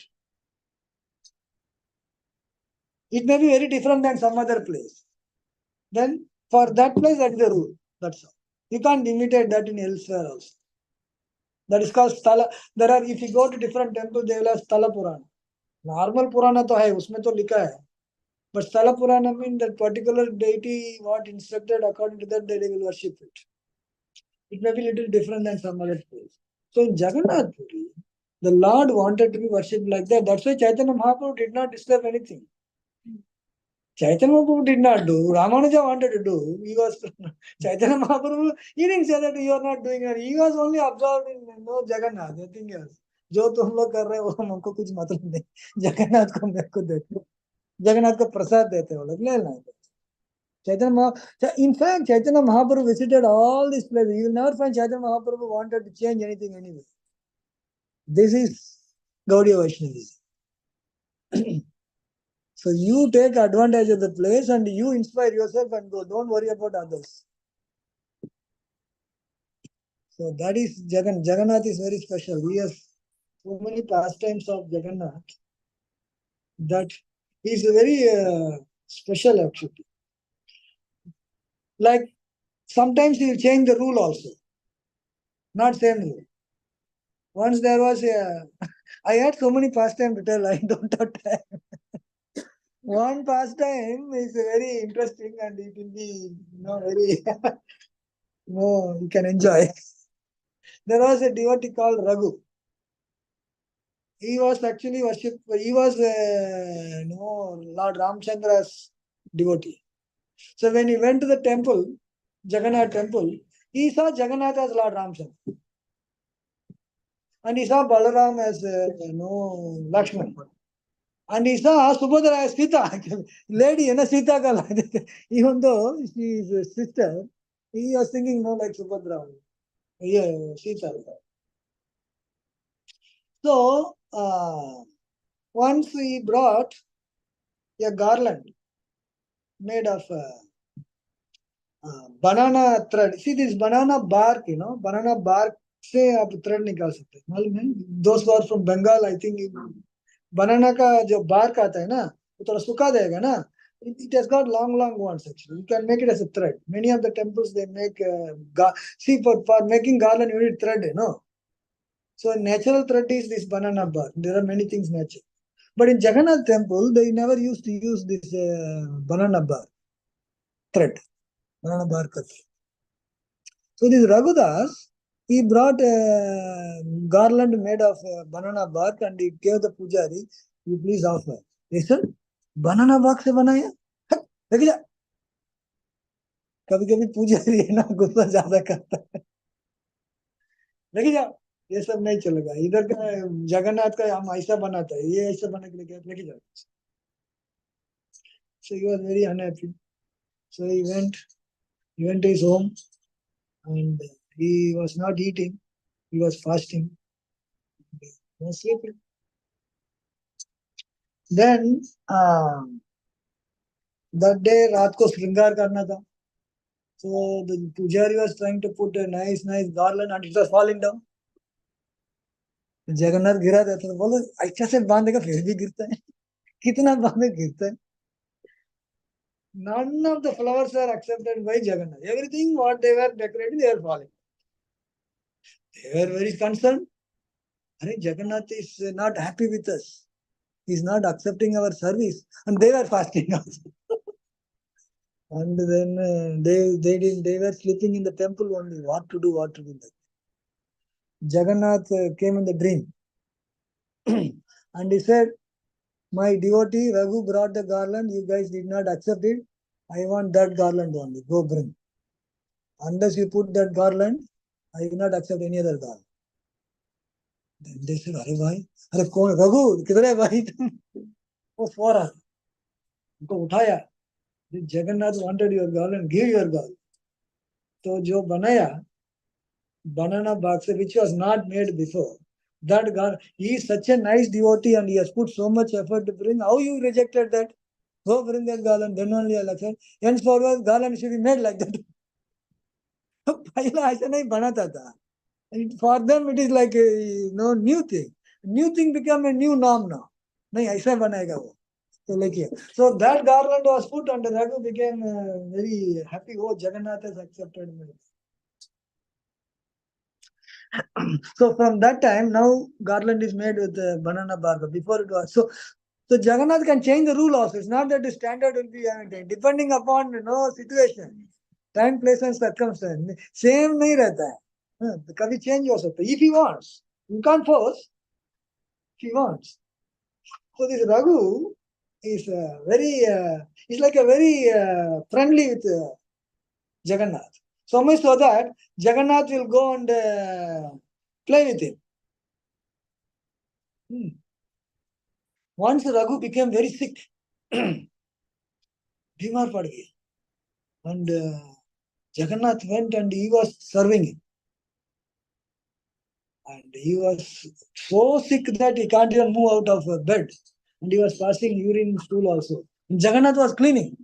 It may be very different than some other place. Then for that place, that is the rule. That's all. You can't imitate that in elsewhere also. That is called Sthala. There are, if you go to different temples, they will have Sthala Purana. Normal Purana to hai, usme to likha hai. But Sthala Purana means that particular deity, what instructed, according to that, they will worship it. It may be little different than some other place. So in Jagannath Puri, the Lord wanted to be worshipped like that. That's why Chaitanya Mahaprabhu did not disturb anything. Chaitanya Mahaprabhu did not do. Ramanuja wanted to do. He was Chaitanya Mahaprabhu. He didn't say that you are not doing it. He was only observed in Jagannath. Nothing else. जो तुम लोग कर रहे हो हमको कुछ मतलब नहीं. जगन्नाथ को मेरे को देखो. जगन्नाथ को प्रसाद देते हो लोग ले लेना. Chaitanya Mahaprabhu, in fact, Chaitanya Mahaprabhu visited all these places. You will never find Chaitanya Mahaprabhu wanted to change anything anyway. This is Gaudiya Vaishnavism. So you take advantage of the place and you inspire yourself and go. Don't worry about others. So that is Jagannath is very special. He has so many pastimes of Jagannath that is very special actually. Like sometimes he will change the rule also. Not same rule. Once there was I had so many pastimes to tell, I don't have time. One pastime is very interesting and it will be, very, you can enjoy. There was a devotee called Raghu. He was actually worshipped, he was, Lord Ramchandra's devotee. So when he went to the temple, Jagannath temple, he saw Jagannath as Lord Ramchandra. And he saw Balaram as, Lakshman. And he saw Subhadra as Sita, lady, Sita ka. Even though she is a sister, he was thinking more like Subhadra. Yeah, Sita. So, once he brought a garland made of banana thread. See this banana bark, banana bark से आप thread निकाल सकते हैं. मालूम है? Those who are from Bengal, I think banana का जो bark आता है ना, वो थोड़ा सूखा देगा ना. It has got long ones actually. You can make it as a thread. Many of the temples they make see for making garland you need thread, So natural thread is this banana bark. There are many things natural. But in Jagannath temple, they never used to use this banana bark thread. Banana bark. So this Raghudas, he brought a garland made of banana bark and he gave the pujari, you please offer. He said, banana bark से बनाया? लेके जा. कभी-कभी पुजारी है ना गुस्सा ज्यादा करता है. लेके जा. ये सब नहीं चलेगा. इधर का जगन्नाथ का हम ऐसा बनाता है. ये ऐसा बना के लेके जा. So he was very unhappy. So he went to his home and he was not eating. He was fasting. He was sleeping. Then that day रात को श्रृंगार करना था. So the pujari was trying to put a nice garland and it was falling down. Jagannath गिरा था तो बोलो अच्छा से बांधेगा फिर भी गिरता है. कितना बांधे गिरता है. None of the flowers are accepted by Jagannath. Everything what they were decorating, they are falling. They were very concerned. Jagannath is not happy with us. He is not accepting our service. And they were fasting also. And then they were sleeping in the temple only. What to do. Jagannath came in the dream. And he said, my devotee Raghu brought the garland, you guys did not accept it. I want that garland only. Go bring. Unless you put that garland, I will not accept any other garland. Then they said, अरे भाई, अरे कौन रघु किधर है भाई तुम? वो फौरन उनको उठाया. Jagannath wanted your garland, give your garland. तो जो बनाया banana box which was not made before, that garland, he is such a nice devotee and he has put so much effort to bring. How you rejected that? Go bring that garland. Then only I'll accept. Henceforward garland should be made like that. पहला ऐसा नहीं बनाता था. For them it is like a new thing. New thing become a new norm now. नहीं ऐसा बनाएगा वो. So like here. So that garland was put and Raghu became very happy. Oh, Jagannath has accepted me. So from that time now garland is made with banana bark. Before it was so Jagannath can change the rule also. It's not that the standard will be depending upon situation, time, place and circumstance. Same नहीं रहता है. कभी change हो सकता है. If he wants, you can't force. If he wants. So this Raghu is he's like a very friendly with Jagannath. So much so that Jagannath will go and play with him. Once Raghu became very sick, बीमार पड़ गया, and Jagannath went and he was serving him. And he was so sick that he can't even move out of bed. And he was passing urine stool also. And Jagannath was cleaning.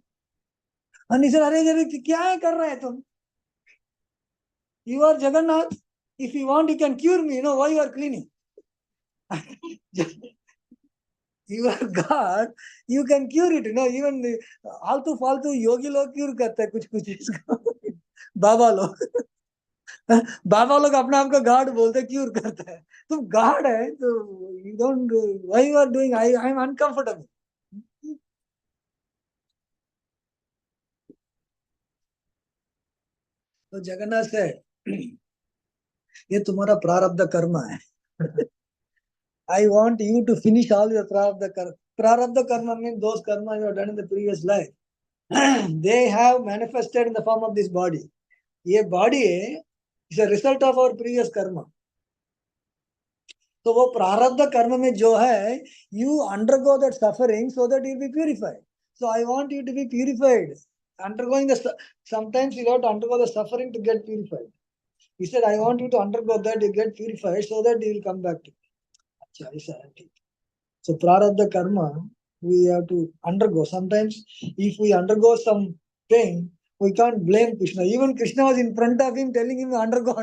And he said, "Arey, kya kar rahe tum? You are Jagannath. If you want, you can cure me. Why you are cleaning? You are God. You can cure it. Even altu faltu yogi log cure करते हैं कुछ इसको. बाबा लोग. बाबा लोग अपने आप को God बोलते क्यूर करते हैं. तुम गॉड है तो you don't why you are doing. I am uncomfortable. तो जगन्नाथ से ये तुम्हारा प्रारब्ध कर्म है. I want you to finish all your prarabdha karma. Prarabdha karma mean those karma you have done in the previous life. They have manifested in the form of this body. ये body is a result of our previous karma. तो वो प्रारब्ध कर्म में जो है, you undergo that suffering so that you'll be purified. So I want you to be purified. Undergoing sometimes you have to undergo the suffering to get purified. He said, I want you to undergo that, you get purified so that you will come back to me. So prarabdha karma, we have to undergo. Sometimes if we undergo some pain, we can't blame Krishna. Even Krishna was in front of him telling him, undergo.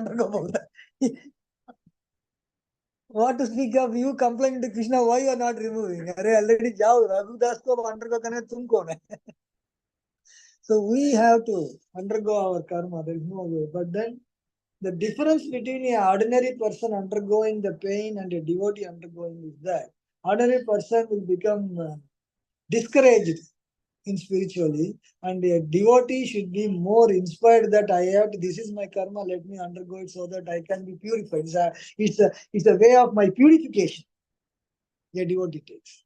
What to speak of you complaining to Krishna, why you are not removing? Arey already jao, Raghudas ko undergo karne tum kaun hai? So we have to undergo our karma, there is no way. But then the difference between an ordinary person undergoing the pain and a devotee undergoing is that ordinary person will become discouraged in spiritually, and a devotee should be more inspired that this is my karma, let me undergo it so that I can be purified. It's a way of my purification. A devotee takes.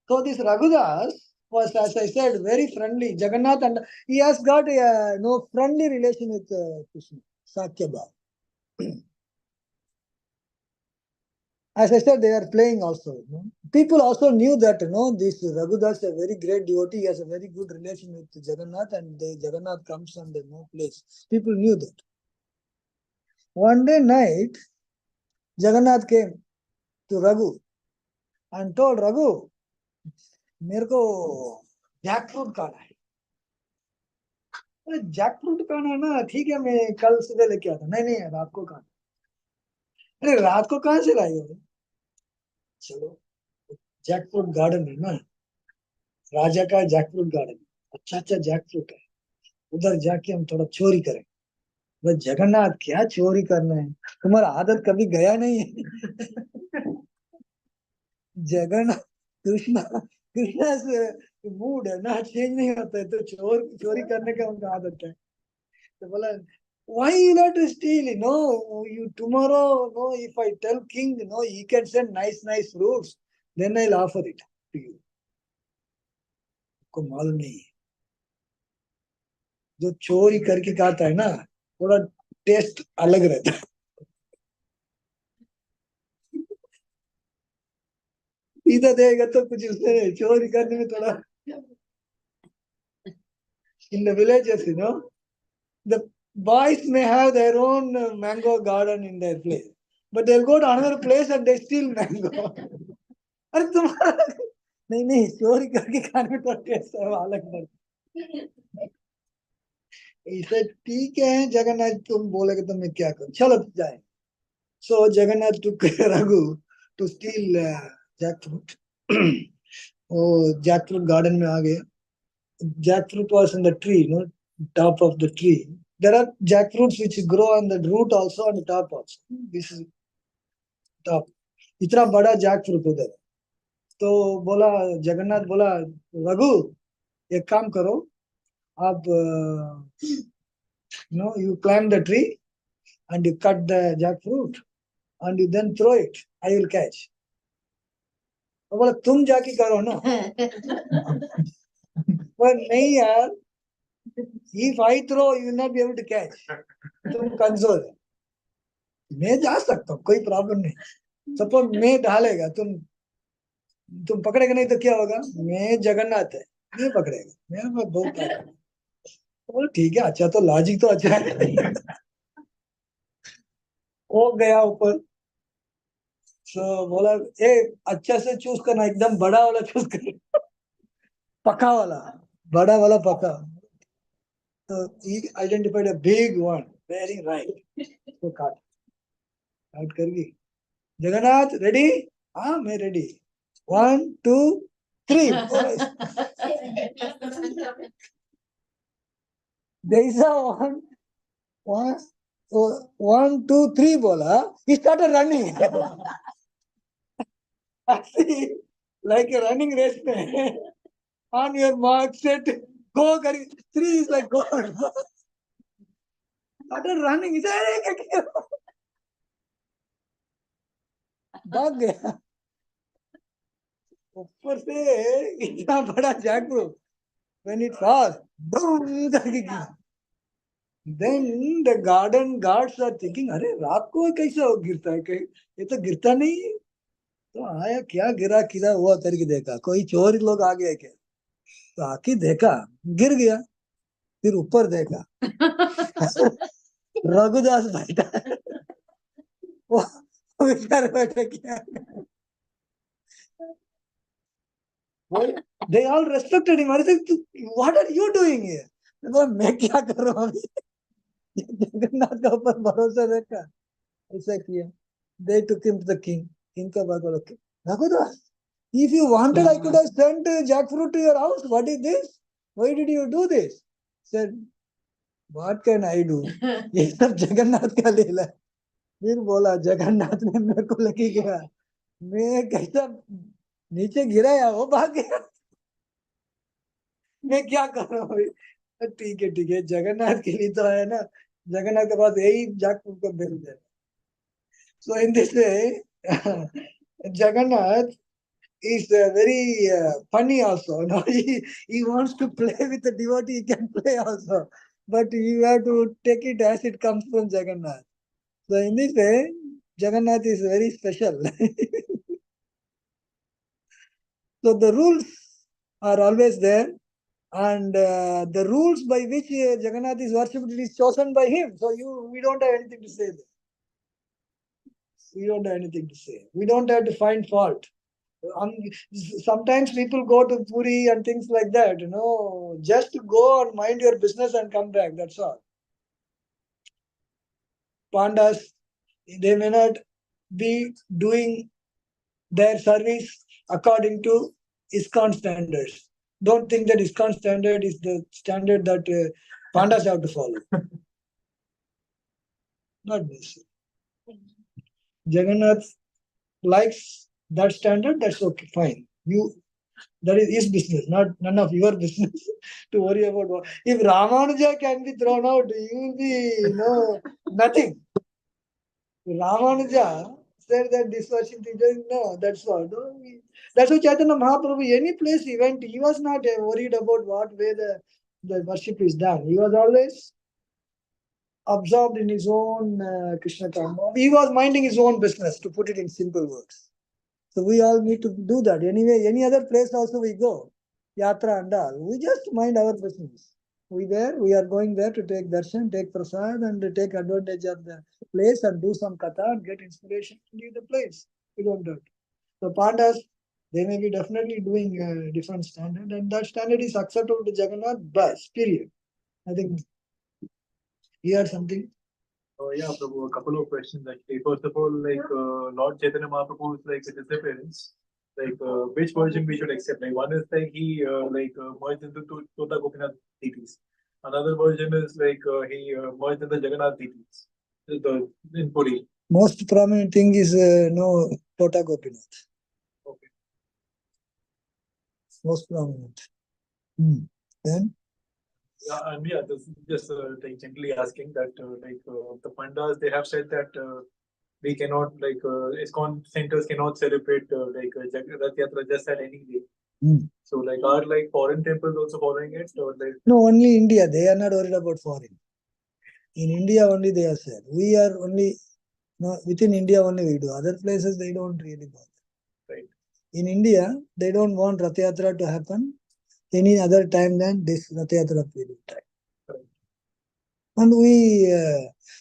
So this Raghudas was, as I said, very friendly. Jagannath, and he has got a friendly relation with Krishna, Sakya Bhav. As I said, they are playing also. People also knew that this Raghudas is a very great devotee. He has a very good relation with Jagannath, and Jagannath comes from the no place. People knew that. One day night, Jagannath came to Raghu and told Raghu, मेरे को jackfruit खाना है. अरे jackfruit खाना है ना, ठीक है मैं कल सुबह लेके आता. नहीं रात को खाना. अरे रात को कहाँ से लाई हो? चलो जैकफ्रूट गार्डन है ना, राजा का जैकफ्रूट गार्डन, अच्छा जैकफ्रूट है, उधर जाके हम थोड़ा चोरी करें. बस जगन्नाथ क्या चोरी करना है, तुम्हारा आदत कभी गया नहीं है. जगन्नाथ कृष्णा से मूड है ना, चेंज नहीं होता है, तो चोरी करने का उनका आदत है. तो बोला Why you have to steal? You tomorrow, if I tell king, he can send nice fruits, then I'll offer it to you. को मालूम नहीं है जो चोरी करके खाता है ना थोड़ा टेस्ट अलग रहता है सीधा देगा तो कुछ उसने चोरी करने में थोड़ा in the villages the boys may have their own mango garden in their place but they'll go to another place and they steal mango अरे तुम्हारा नहीं चोरी करके खाने में तो टेस्ट है अलग बढ़ इसे ठीक है जगन्नाथ तुम बोलेगे तो मैं क्या करूं चलो जाए So Jagannath took Raghu to steal jackfruit. Oh, jackfruit garden में आ गया. Jackfruit was in the tree, top of the tree. There are jackfruits which grow on the root also on the top also. This is top. इतना बड़ा jackfruit उधर. तो बोला जगन्नाथ बोला रघु एक काम करो आप you climb the tree and you cut the jackfruit and you then throw it. I will catch. तो बोला तुम जाके करो ना पर नहीं यार if I throw you will not be able to catch तुम कमजोर है मैं जा सकता हूँ कोई प्रॉब्लम नहीं सपोज मैं ढालेगा तुम पकड़ेगा नहीं तो क्या होगा मैं जगन्नाथ है मैं पकड़ेगा मेरे पास बहुत ताकत है बोला ठीक है अच्छा तो लॉजिक तो अच्छा है वो गया ऊपर तो बोला ए अच्छा से चूज करना एकदम बड़ा वाला चूज कर पका वाला बड़ा वाला पका So he identified a big one, very right. So cut करके जगन्नाथ रेडी हाँ मैं रेडी 1 2 3 जैसा 1 2 3 बोला he started running like a running race में on your mark set go करी 3 is like go started running भाग गया ऊपर से इतना बड़ा jackfruit when it falls boom करके गिरा then the garden guards are thinking अरे रात को कैसे गिरता है कहीं ये तो गिरता नहीं है तो आया क्या गिरा किरा हुआ करके देखा कोई चोर लोग आ गए क्या तो आके देखा गिर गया फिर ऊपर देखा रघुदास बैठा वो बेचारे बैठे क्या they all respected him अरे what are you doing here मैं क्या कर रहा हूँ अभी जगन्नाथ का ऊपर भरोसा देखा ऐसा किया they took him to the king का बात बोला Raghudas if you wanted I could have sent jackfruit to your house what is this why did you do this said what can I do ये सब जगन्नाथ का लीला फिर बोला जगन्नाथ ने मेरे को लेके गया मैं कैसा नीचे गिरा या वो भाग गया मैं क्या कर रहा हूँ ठीक है जगन्नाथ के लिए तो है ना जगन्नाथ के पास यही जाकपुर को भेज दे so in this way Jagannath is very funny also he wants to play with the devotee he can play also but you have to take it as it comes from Jagannath so in this way Jagannath is very special so the rules are always there and the rules by which Jagannath is worshipped is chosen by him. So we don't have anything to say there. We don't have anything to say. We don't have to find fault. Sometimes people go to Puri and things like that, just go and mind your business and come back. That's all. Pandas, they may not be doing their service according to ISKCON standards. Don't think that ISKCON standard is the standard that Pandas have to follow. Not necessary. Jagannath likes that standard, that's okay, fine. That is his business, not none of your business to worry about what. If Ramanuja can be thrown out, you will be, nothing. Ramanuja said that this worship teacher, no, that's what. No, that's why Chaitanya Mahaprabhu, any place he went, he was not worried about what way the worship is done. He was always absorbed in his own Krishna karma. He was minding his own business, to put it in simple words. So we all need to do that. Anyway, any other place also we go, yatra and all, we just mind our business. We are going there to take darshan, take prasad, and take advantage of the place and do some katha and get inspiration to leave the place. We don't do it. So Pandas, they may be definitely doing a different standard, and that standard is acceptable to Jagannath, bas, period. I think he had something. Yeah, Prabhu, a couple of questions actually. First of all, Lord Chaitanya Mahaprabhu's disappearance, which version we should accept? Like one is he merged into Tota Gopinath deities. Another version is he merged into Jagannath deities. In Puri. Most prominent thing is no Tota Gopinath. Okay. Most prominent. Then? Yeah, and yeah, this is just gently asking that the Pandas, they have said that we cannot ISKCON centers cannot celebrate Rath Yatra just at any day. So are foreign temples also following it, or no, only India. They are not worried about foreign. In India only they are said. We are only within India only we do. Other places they don't really bother. Right. In India, they don't want Rath Yatra to happen any other time than this Rath Yatra period time. Right. And we,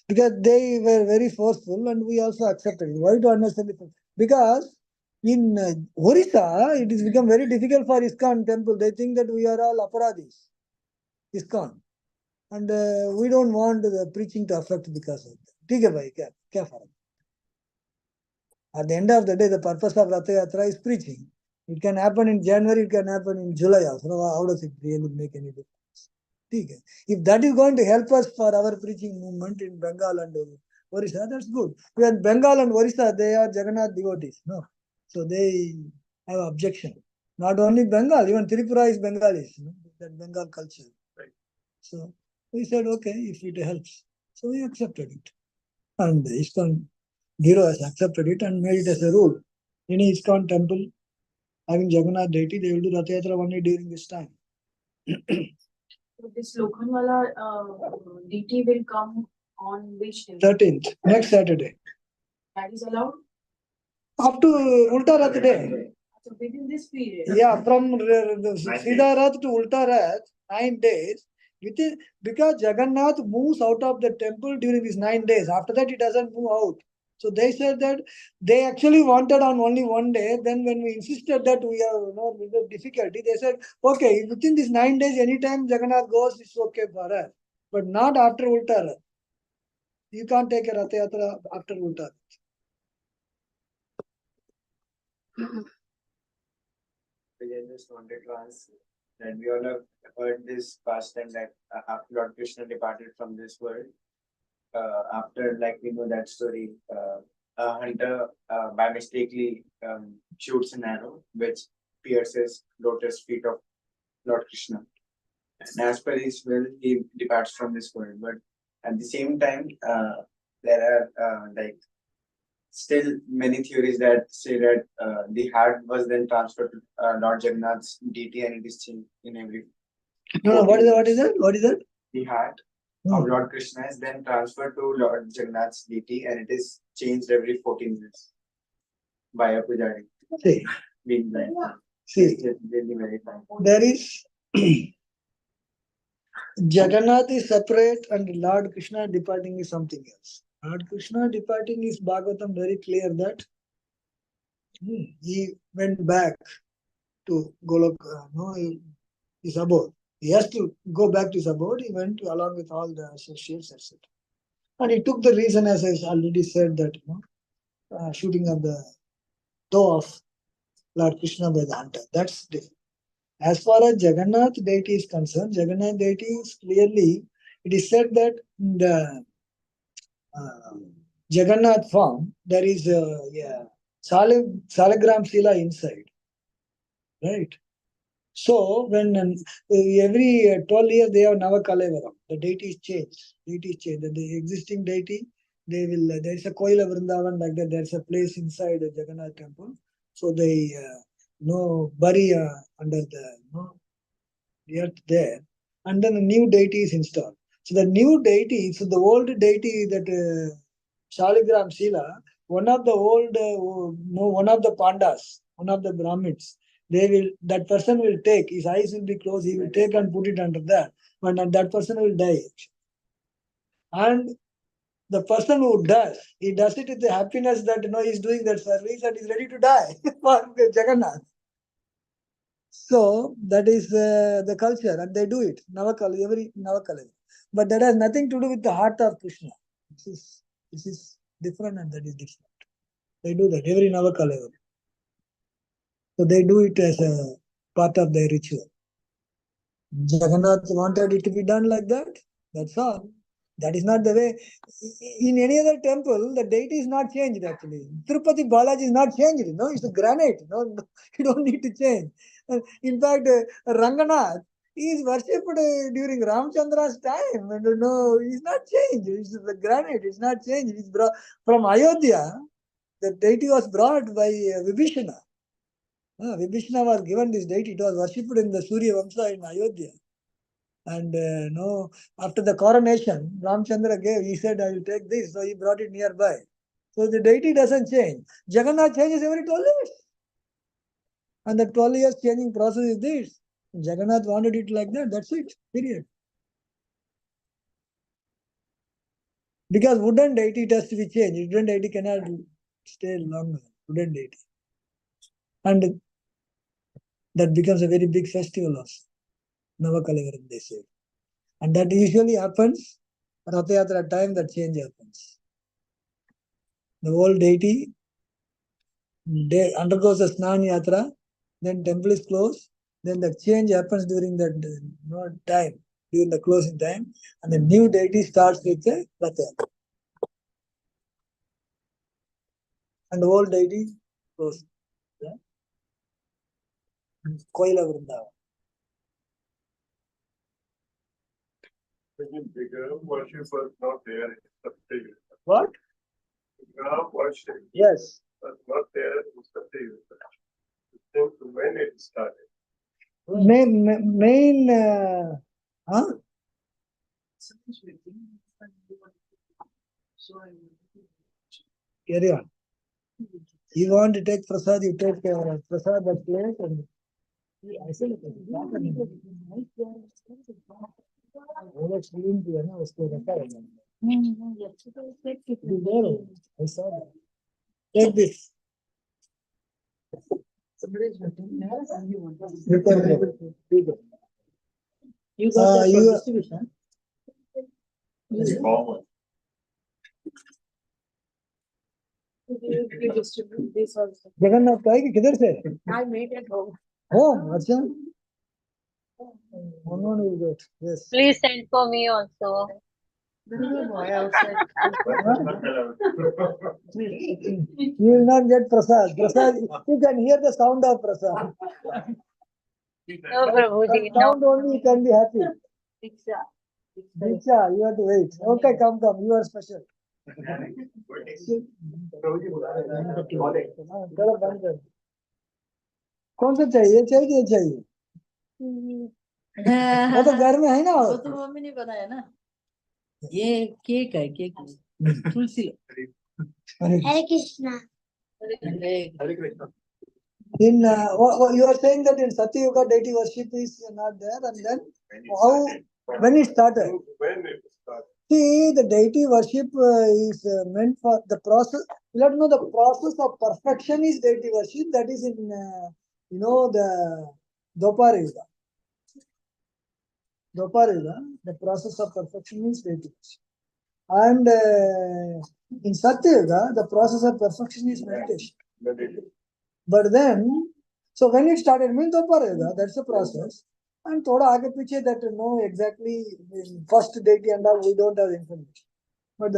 because they were very forceful, and we also accepted it. Why to understand it? Because in Orissa, it has become very difficult for ISKCON temple. They think that we are all aparadhis, ISKCON. And we don't want the preaching to affect because of that. At the end of the day, the purpose of Rath Yatra is preaching. It can happen in January, it can happen in July also. How does it really make any difference? If that is going to help us for our preaching movement in Bengal and Orissa, that's good. When Bengal and Orissa, they are Jagannath devotees. No? So they have objection. Not only Bengal, even Tripura is Bengalis. That Bengal culture. Right. So we said, okay, if it helps. So we accepted it. And ISKCON Giro has accepted it and made it as a rule. Any ISKCON temple having Jagannath deity, they will do Rath Yatra only during this time. So this Lokhandwala deity will come on which day? 13th, next Saturday. That is allowed? Up to Ulta Rath day. So within this period? Yeah, from Siddha Rath to Ulta Rath, 9 days. Because Jagannath moves out of the temple during these 9 days. After that, it doesn't move out. So they said that they actually wanted on only one day. Then when we insisted that we have with difficulty, they said, okay, within these 9 days, anytime Jagannath goes, it's okay for us. But not after Ulta Rath. You can't take a Rath Yatra after Ulta Rath. I just wanted to ask that we all have heard this past time that after Lord Krishna departed from this world, after we know that story, a hunter by mistakenly shoots an arrow which pierces lotus feet of Lord Krishna. And as per his will, he departs from this world. But at the same time, there are still many theories that say that the heart was then transferred to Lord Jagannath's deity and it is changed in every. No, what is that? What is that? The heart of Lord Krishna is then transferred to Lord Jagannath's deity and it is changed every 14 years by a pujari. See, Being blind. see, Really very fine. there is Jagannath is separate and Lord Krishna departing is something else. Lord Krishna departing is Bhagavatam very clear that he went back to Golok, his abode. He has to go back to his abode. He went along with all the associates, etc. And he took the reason, as I already said, that shooting of the toe of Lord Krishna by the hunter. That's different. As far as Jagannath deity is concerned, Jagannath deity is clearly, it is said that in the Jagannath form, there is a Salagram Sila inside. Right? So when every 12 years they have Navakalavaram, the deities change. Deities change. The existing deity, they will. There is a Koila Vrindavan like that. There is a place inside the Jagannath temple. So they bury under the earth there, and then a new deity is installed. So the new deity, so the old deity that Shaligram Sila, one of the old, one of the Pandas, one of the Brahmins, that person will take, his eyes will be closed, he will take and put it under that, but that person will die. And the person who does, he does it with the happiness that he's doing that service and he's ready to die for Jagannath. So that is the culture, and they do it every Navakala. But that has nothing to do with the heart of Krishna. This is different, and that is different. They do that every Navakala. So they do it as a part of their ritual. Jagannath wanted it to be done like that. That's all. That is not the way. In any other temple, the deity is not changed actually. Tirupati Balaji is not changed. No, it's a granite. No, you don't need to change. In fact, Ranganath is worshipped during Ramchandra's time. And no, he's not changed. It's the granite. It's not changed. It's brought from Ayodhya. The deity was brought by Vibhishana. Vibhishana was given this deity. It was worshipped in the Surya Vamsa in Ayodhya. And after the coronation, Ramchandra gave, he said, I will take this. So he brought it nearby. So the deity doesn't change. Jagannath changes every 12 years. And the 12 years changing process is this. Jagannath wanted it like that. That's it. Period. Because wooden deity it has to be changed. Wooden deity cannot stay longer. Wooden deity. And that becomes a very big festival of Navakalavaram, they say. And that usually happens Ratha Yatra time, that change happens. The old deity undergoes a Snan Yatra, then temple is closed, then the change happens during that time, during the closing time, and the new deity starts with the Ratha Yatra. And the old deity goes. Yeah? Koila Vrindavan. The worship was not there in Satyayuga. What? The worship Yes. was not there in Satyayuga. Since when it started? Main carry on. You want to take prasad, you take prasad that place and I said I saw that. Take this. You got that for distribution? It's common. This also. Jagannath का है कि किधर से? I made at home. Oh, अच्छा. One will get. Yes. Please send for me also. There is a boy outside. You will not get prasad. Prasad, you can hear the sound of prasad. No, Prabhuji, That sound only you can be happy. Diksha. Diksha, you have to wait. Okay, come. You are special. चलो बंद कर. कौन सा चाहिए? ये चाहिए कि ये चाहिए? वो तो घर में है ना. वो तो मम्मी ने बनाया ना. ये केक है, cake. Tulsi. Hare Krishna. Hare Krishna. In what you are saying that in Satyuga deity worship is not there, and then when it started? When it started? See, the deity worship is meant for the process. You have to know the process of perfection is deity worship. That is in the Dwapara Yuga. Dwapara Yuga, the process of perfection is deity worship. And in Satya Yuga, the process of perfection is meditation. But then, so when it started, means Dwapara Yuga, that's the process. And thoda aage piche that know exactly first deity and all, we don't have information. But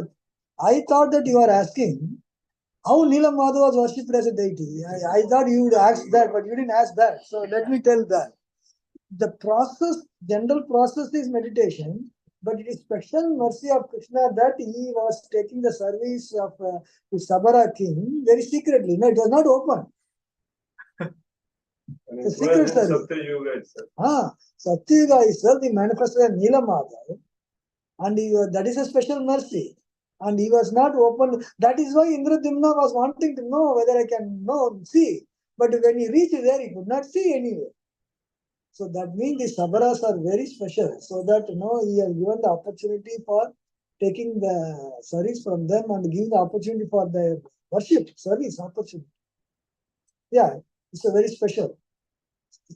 I thought that you are asking how Neelam Madhava was worshipped as a deity. I thought you would ask that, but you didn't ask that. So let me tell that. the process, general process is meditation, but it is special mercy of Krishna that he was taking the service of the Sabara king very secretly. No, it was not open. And The it secret was in service. Satyuga itself. Satyuga itself, he manifested as Nila Madhav, and that is a special mercy. And he was not open. That is why Indradimna was wanting to know whether I can see. But when he reached there, he could not see anywhere. So that means the Sabaras are very special. So that he has given the opportunity for taking the service from them and give the opportunity for their worship, service opportunity. Yeah, it's a very special.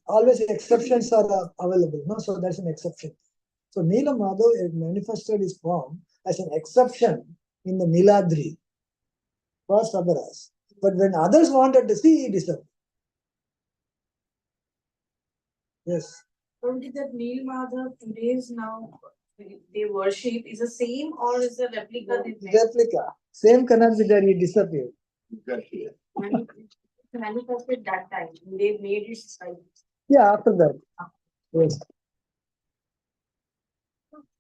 Always exceptions are available, no? So that's an exception. So Nila Madhav manifested his form as an exception in the Niladri for Sabaras. But when others wanted to see, he disappeared. Yes. Only that Neel Madhav today's now they worship is the same or is a replica they made? Replica. Same cannot be there, he disappeared. Exactly. Manifested that time. They made it like. Yeah, after that. Yes.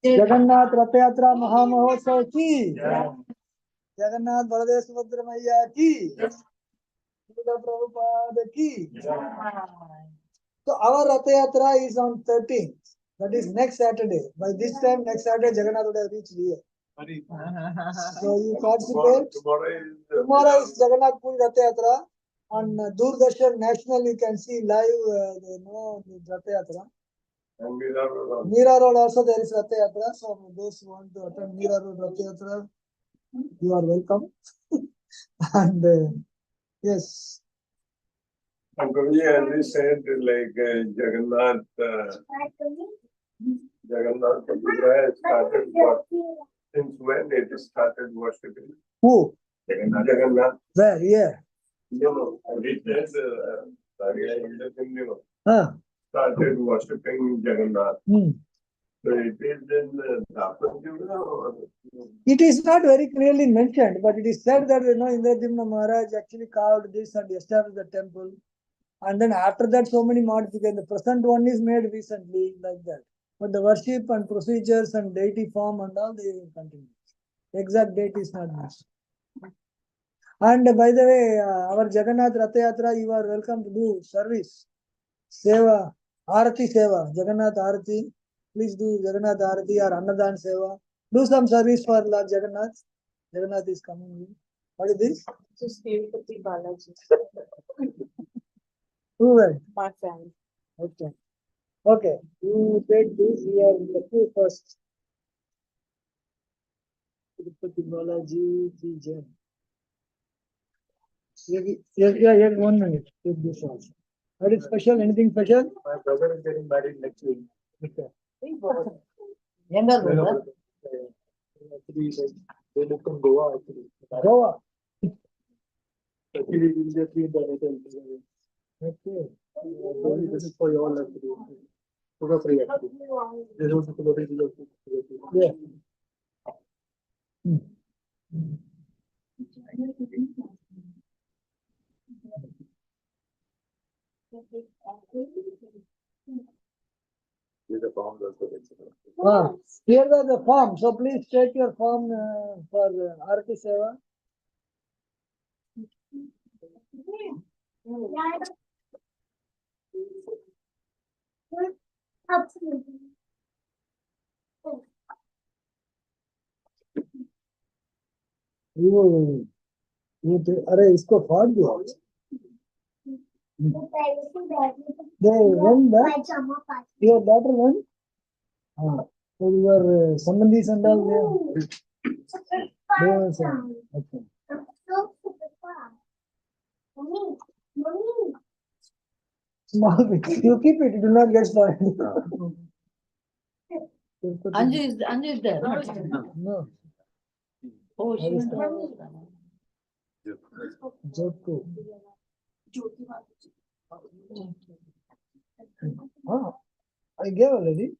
Jagannath Rath Yatra Maha Mahotsav ki. Jagannath Baladev Subhadra Maiya ki. Srila Prabhupada ki. So our Rath Yatra is on 13th. That is next Saturday. By this time, next Saturday, Jagannath would have reached here. So you participate. Tomorrow is Jagannath Puri Rath Yatra. On Doordarshan National, you can see live the Rath Yatra. And Mira Road. Mira Road also there is Rath Yatra. So those who want to attend Mira Road Rath Yatra, you are welcome. And yes. And Guruji, as we said, like Jagannath Vigraha started what? Since when it started worshipping? Who? Jagannath. Where? Yeah. We said started worshipping Jagannath. So it is in Dapur Yuga or? It is not very clearly mentioned, but it is said that Indradimna Maharaj actually carved this and established the temple. And then after that, so many modifications. The present one is made recently like that. But the worship and procedures and deity form and all, they will continue. Exact date is not mentioned. And by the way, our Jagannath Rath Yatra, you are welcome to do service. Seva, Arati Seva, Jagannath Arati. Please do Jagannath Arati or Annadan Seva. Do some service for Lord Jagannath. Jagannath is coming. What is this? Just Tirupati Balaji. Who went? My friend. Okay. Okay. You take this. You are the two first. Tirupati Balaji, Jai. Yeah, 1 minute. Take this also. What is special? Anything special? My brother is getting married next week. Okay. Younger brother. Actually, they live in Goa actually. Goa. Actually, we'll just be in the hotel. Okay. This is for you all actually. Sugar free actually. This is also sugar free. Yeah. Here are the form. So please take your form for Arati Seva. अरे इसको फाड़ दिया your daughter one so your sambandhis and all there okay small bit you keep it do not get spoiled Anju is there. no Oh, she is there. Jotku. I gave already.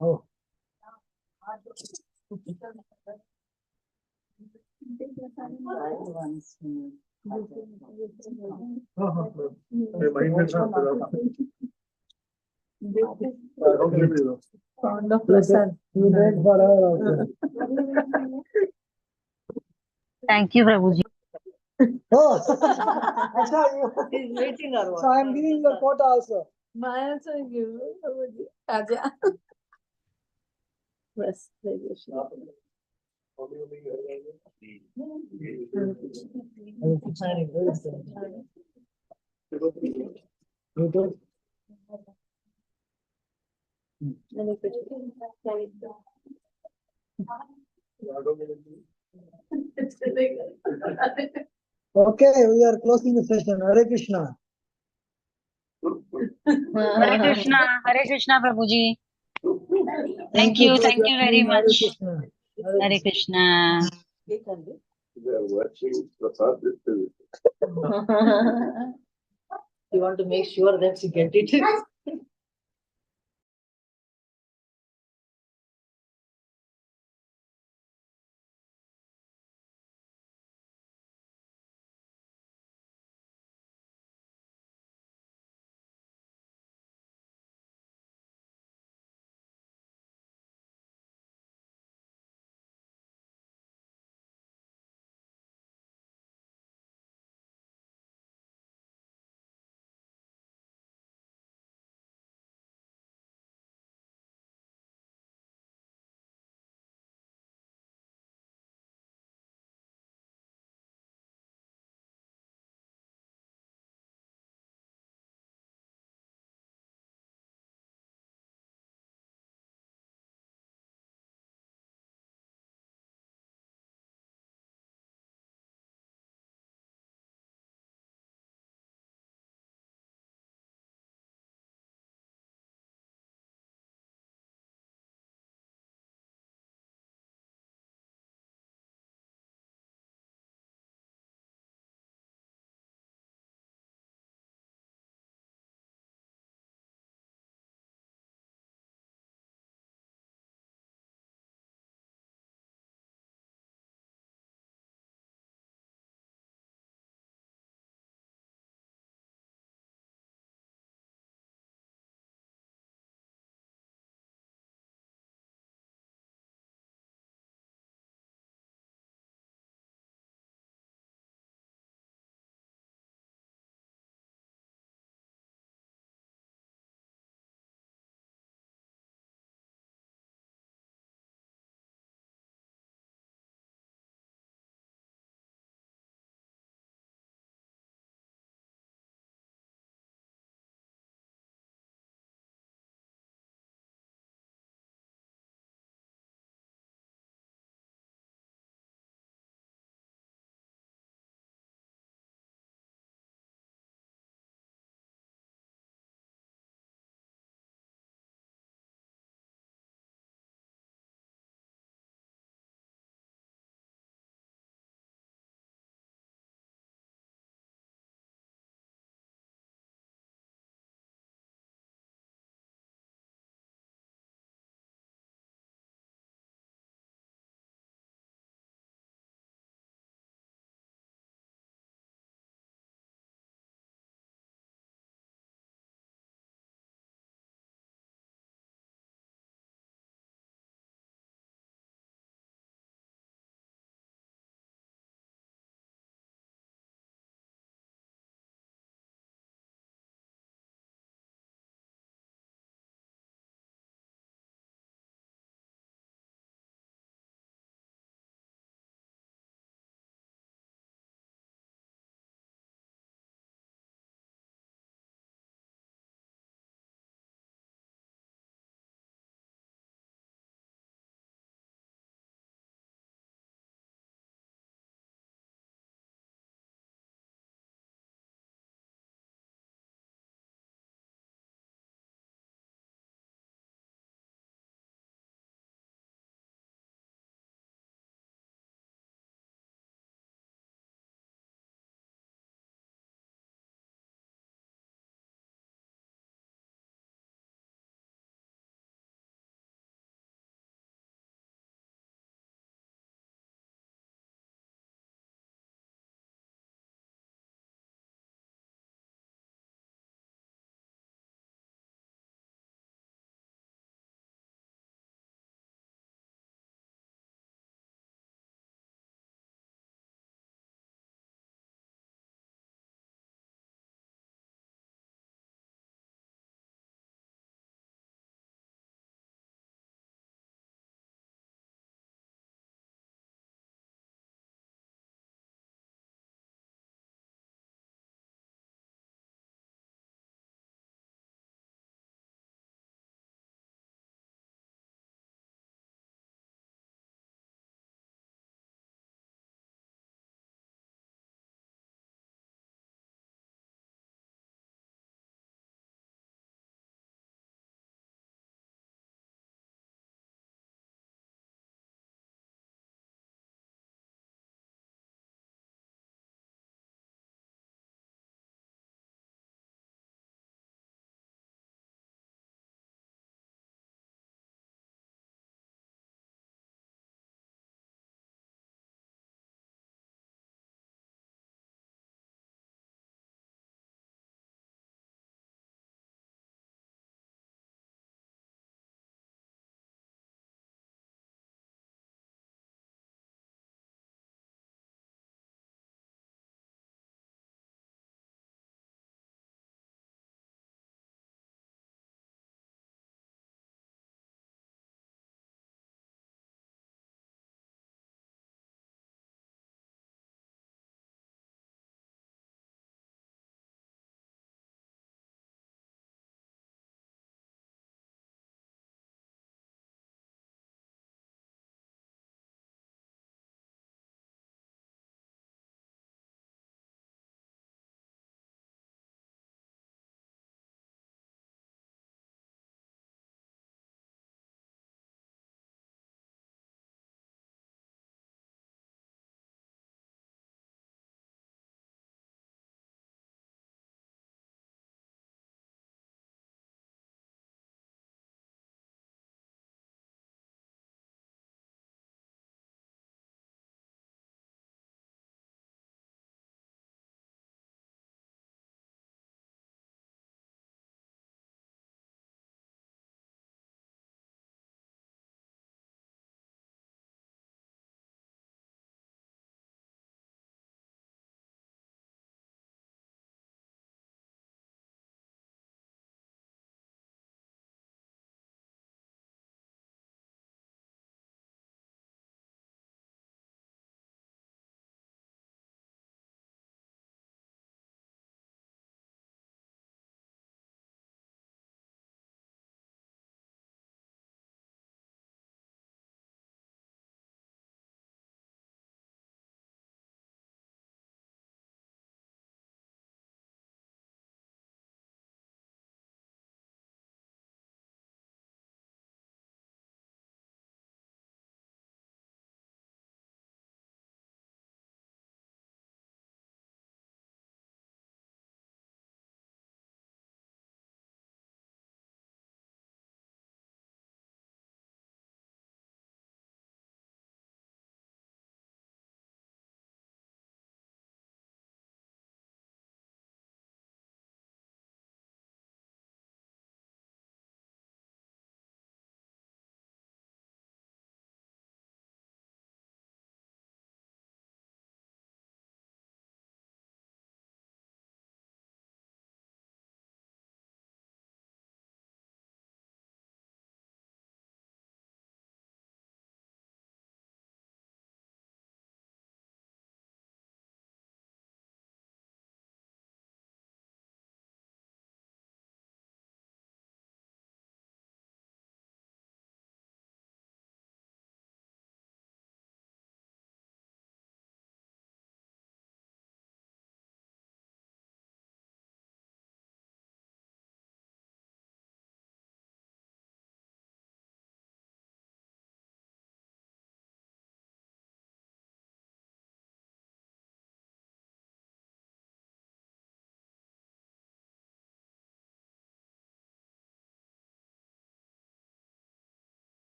Oh. Sound of lesson. You read for her also. Thank you, Prabhuji. Oh, Acha, He's waiting or what? so I am giving your quota also. My also give Aja. Best YouTube. Okay, we are closing the session. Hare Krishna. Hare Krishna, Prabhuji. Thank you very Hare much. Krishna. Hare Krishna. They are watching Prasad distribution. You want to make sure that you get it.